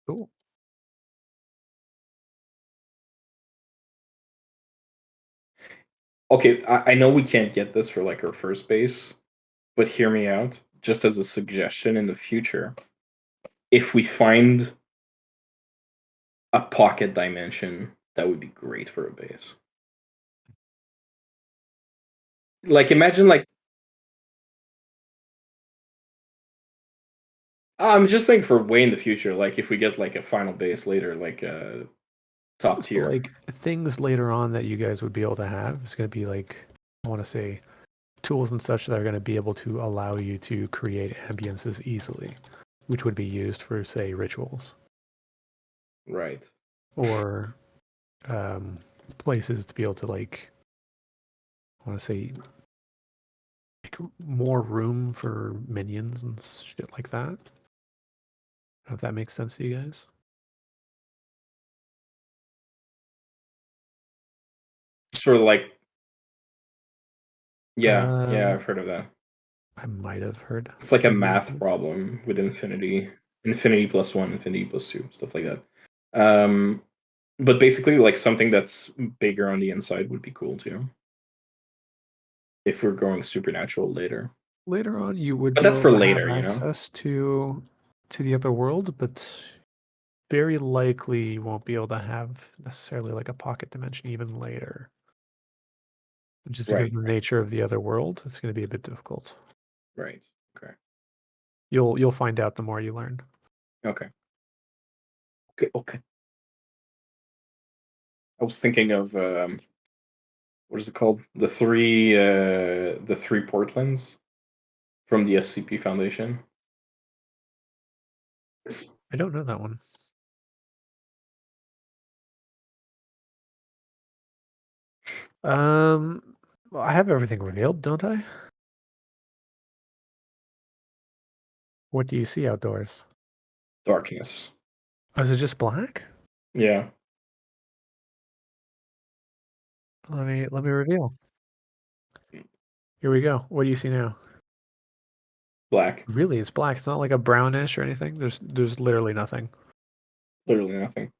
E: Cool.
C: Okay, I know we can't get this for like our first base, but hear me out. Just as a suggestion in the future, if we find a pocket dimension, that would be great for a base. Like, imagine like I'm just saying for way in the future. Like, if we get like a final base later, like top
E: So
C: tier.
E: like things later on that you guys would be able to have is going to be like I want to say tools and such that are going to be able to allow you to create ambiences easily, which would be used for say rituals
C: Right.
E: or places to be able to like I want to say like more room for minions and shit like that. I don't know if that makes sense to you guys.
C: Sort of like, yeah,
E: Um,
C: I've heard of that.
E: I might have heard.
C: It's like a
E: of that.
C: math problem with infinity, infinity plus one, infinity plus two, stuff like that. Um, but basically, like something that's bigger on the inside would be cool too. If we're going supernatural later,
E: Later on, you would
C: but
E: be
C: that's
E: able
C: for
E: to have
C: later, you know.
E: access to the other world, but very likely you won't be able to have necessarily like a pocket dimension even later. Just because
C: Right,
E: of the nature of the other world, it's going to be a bit difficult.
C: right. Okay,
E: You'll find out the more you learn.
C: okay, okay. I was thinking of what is it called? The three Portlands from the SCP Foundation. It's
E: I don't know that one. Well, I have everything revealed, don't I? What do you see outdoors?
C: darkness.
E: Oh, is it just black?
C: Yeah,
E: Let me reveal. Here we go. What do you see now?
C: black.
E: Really, it's black. It's not like a brownish or anything. There's literally nothing.
C: Literally nothing.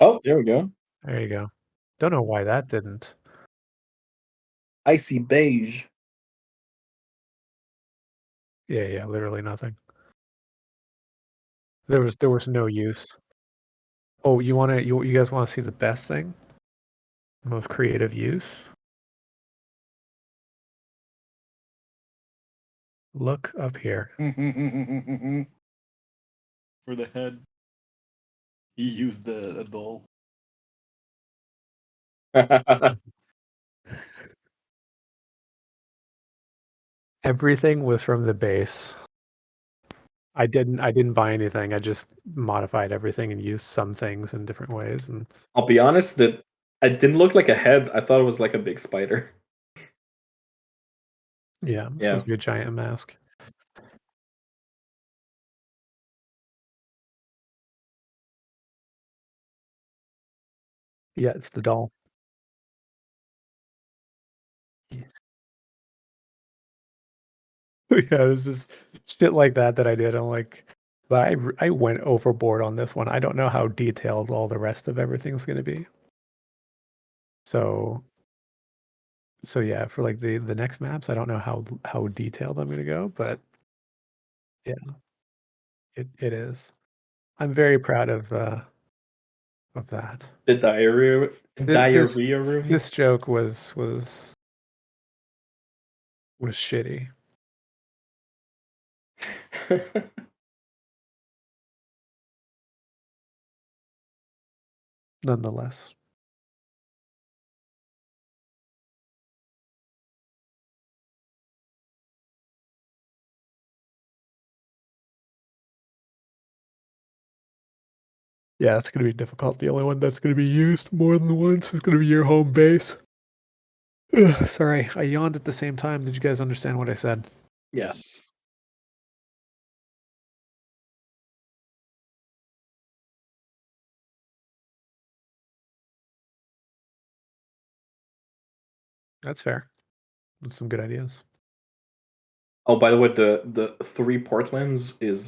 C: Oh, there we go.
E: There you go. Don't know why that didn't.
C: Icy beige.
E: Yeah, literally nothing. There was no use. Oh, you guys want to see the best thing? Most creative use? Look up here.
F: For the head, he used a doll.
E: Everything was from the base. I didn't buy anything. I just modified everything and used some things in different ways. And
C: I'll be honest, that it didn't look like a head. I thought it was like a big spider.
E: yeah, it's
C: Yeah.
E: supposed to be a giant mask. Yeah, it's the doll. Yes. Yeah, it was just shit like that I did. I'm like, but I went overboard on this one. I don't know how detailed all the rest of everything's going to be. So yeah, for like the next maps, I don't know how detailed I'm going to go, but yeah, it is. I'm very proud of that.
C: The diarrhea
E: This
C: diarrhea room.
E: this joke was shitty. Nonetheless. Yeah, it's going to be difficult. The only one that's going to be used more than once is going to be your home base. Ugh, sorry, I yawned at the same time. Did you guys understand what I said?
C: Yes.
E: That's fair. That's some good ideas.
C: Oh, by the way, the three Portlands is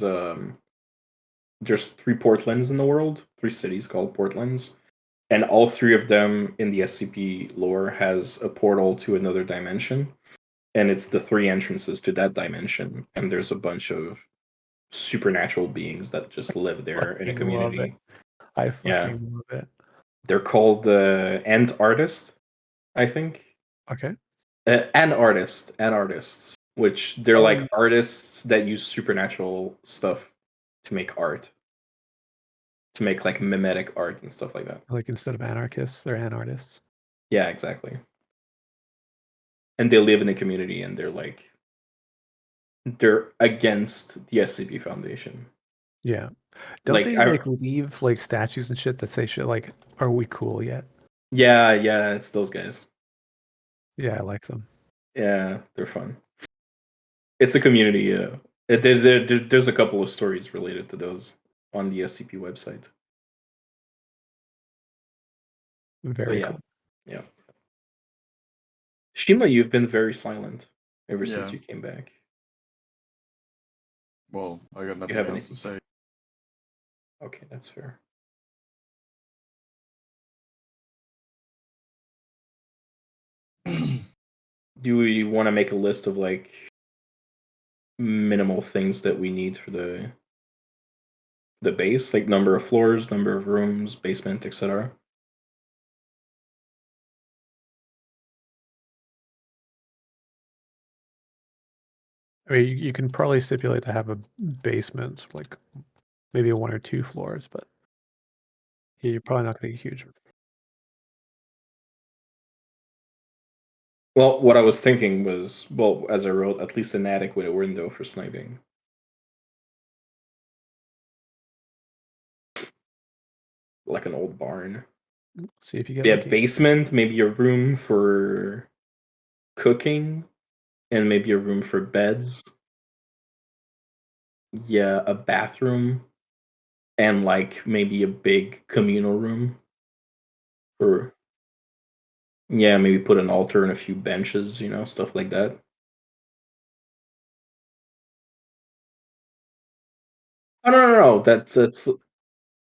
C: there's three Portlands in the world, three cities called Portlands, and all three of them in the SCP lore has a portal to another dimension, and it's the three entrances to that dimension, and there's a bunch of supernatural beings that just live there in a
E: Fucking love it.
C: community.
E: I
C: Yeah,
E: fucking love it.
C: they're called the End Artist, I think.
E: Okay.
C: And artists, which they're
E: Oh,
C: like artists that use supernatural stuff to make art, to make like mimetic art and stuff like that.
E: like instead of anarchists, they're anartists.
C: Yeah, exactly. And they live in a community, and they're against the SCP Foundation.
E: Yeah. Don't
C: Like,
E: they like leave like statues and shit that say shit like, "Are we cool yet?"
C: yeah, it's those guys.
E: Yeah, I like them.
C: Yeah, they're fun. It's a community. There's a couple of stories related to those on the SCP website. But
E: Very
C: yeah,
E: cool.
C: yeah. Shima, you've been very silent ever since
F: Yeah.
C: you came back.
F: Well, I got nothing
C: have
F: else
C: any-
F: to say.
C: Okay, that's fair. Do we want to make a list of like minimal things that we need for the base, like number of floors, number of rooms, basement, etc.?
E: I mean, you can probably stipulate to have a basement, like maybe one or two floors, but yeah, you're probably not going to get huge.
C: Well, what I was thinking was, well, as I wrote, at least an attic with a window for sniping. Like an old barn.
E: See if you get
C: Yeah,
E: lucky.
C: basement, maybe a room for cooking, and maybe a room for beds. Yeah, a bathroom, and like maybe a big communal room. For yeah, maybe put an altar and a few benches, stuff like that. Oh, no. That's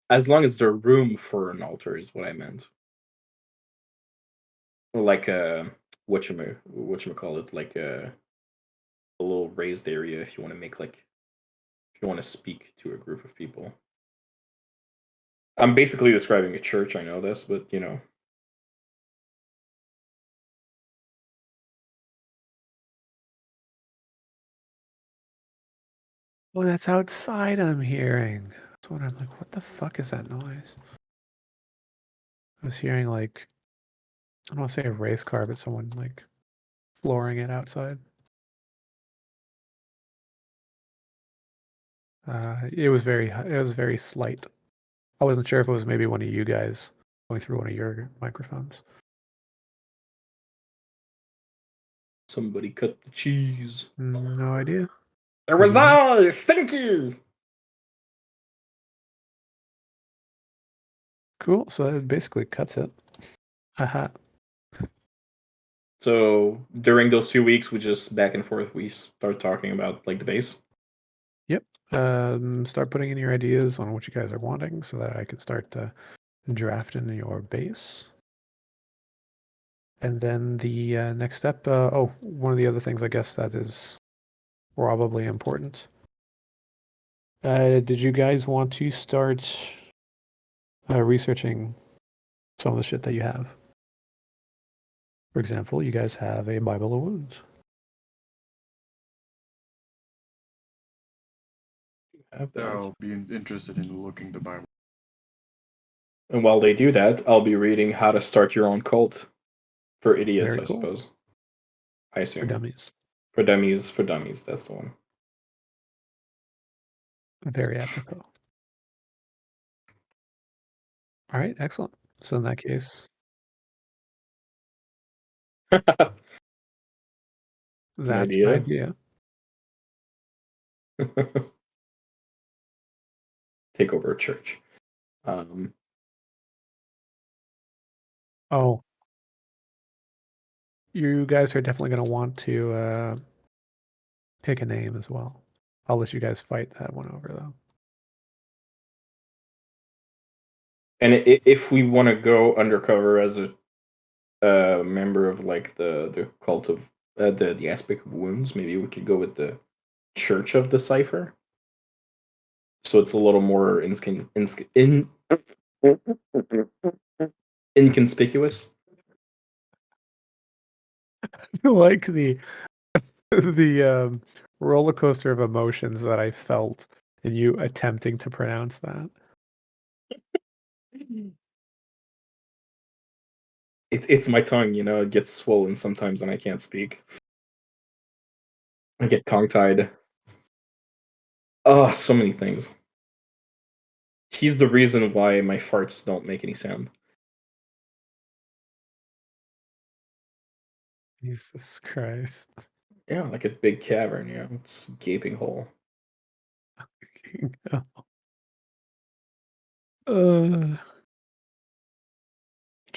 C: As long as there's room for an altar is what I meant. Like whatchamacallit, like a little raised area if you want to make like if you want to speak to a group of people. I'm basically describing a church, I know this, but you know.
E: Oh, that's outside I'm hearing. That's what I'm like, what the fuck is that noise? I was hearing like, I don't want to say a race car, but someone like flooring it outside. It was very slight. I wasn't sure if it was maybe one of you guys going through one of your microphones.
C: Somebody cut the cheese.
E: No idea.
C: It was I, Stinky.
E: Cool. So that basically cuts it. Haha.
C: So during those 2 weeks, we just back and forth. We start talking about like the base.
E: Yep. Start putting in your ideas on what you guys are wanting so that I can start drafting your base. And then the next step, one of the other things I guess that is probably important. Did you guys want to start researching some of the shit that you have? For example, you guys have a Bible of Wounds.
C: Have that.
F: I'll be interested in looking the Bible.
C: And while they do that, I'll be reading How to Start Your Own Cult for Idiots,
E: Very
C: I
E: cool.
C: suppose. I assume.
E: For dummies.
C: For dummies, that's the one.
E: Very apropos. All right, excellent. So in that case,
C: It's
E: that's
C: an
E: an
C: idea.
E: idea.
C: Take over a church.
E: Oh, you guys are definitely going to want to pick a name as well. I'll let you guys fight that one over, though.
C: And if we want to go undercover as a member of like the cult of the aspect of wounds, maybe we could go with the Church of the Cipher. So it's a little more inconspicuous.
E: Like the roller coaster of emotions that I felt in you attempting to pronounce that.
C: It's my tongue, you know, it gets swollen sometimes and I can't speak. I get tongue-tied. Oh, so many things. He's the reason why my farts don't make any sound.
E: Jesus Christ.
C: Yeah, like a big cavern, you know, it's a gaping hole.
E: Did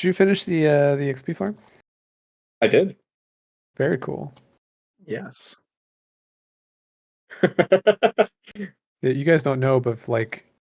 E: you finish the XP farm?
C: I did.
E: Very cool.
C: Yes.
E: You guys don't know, but like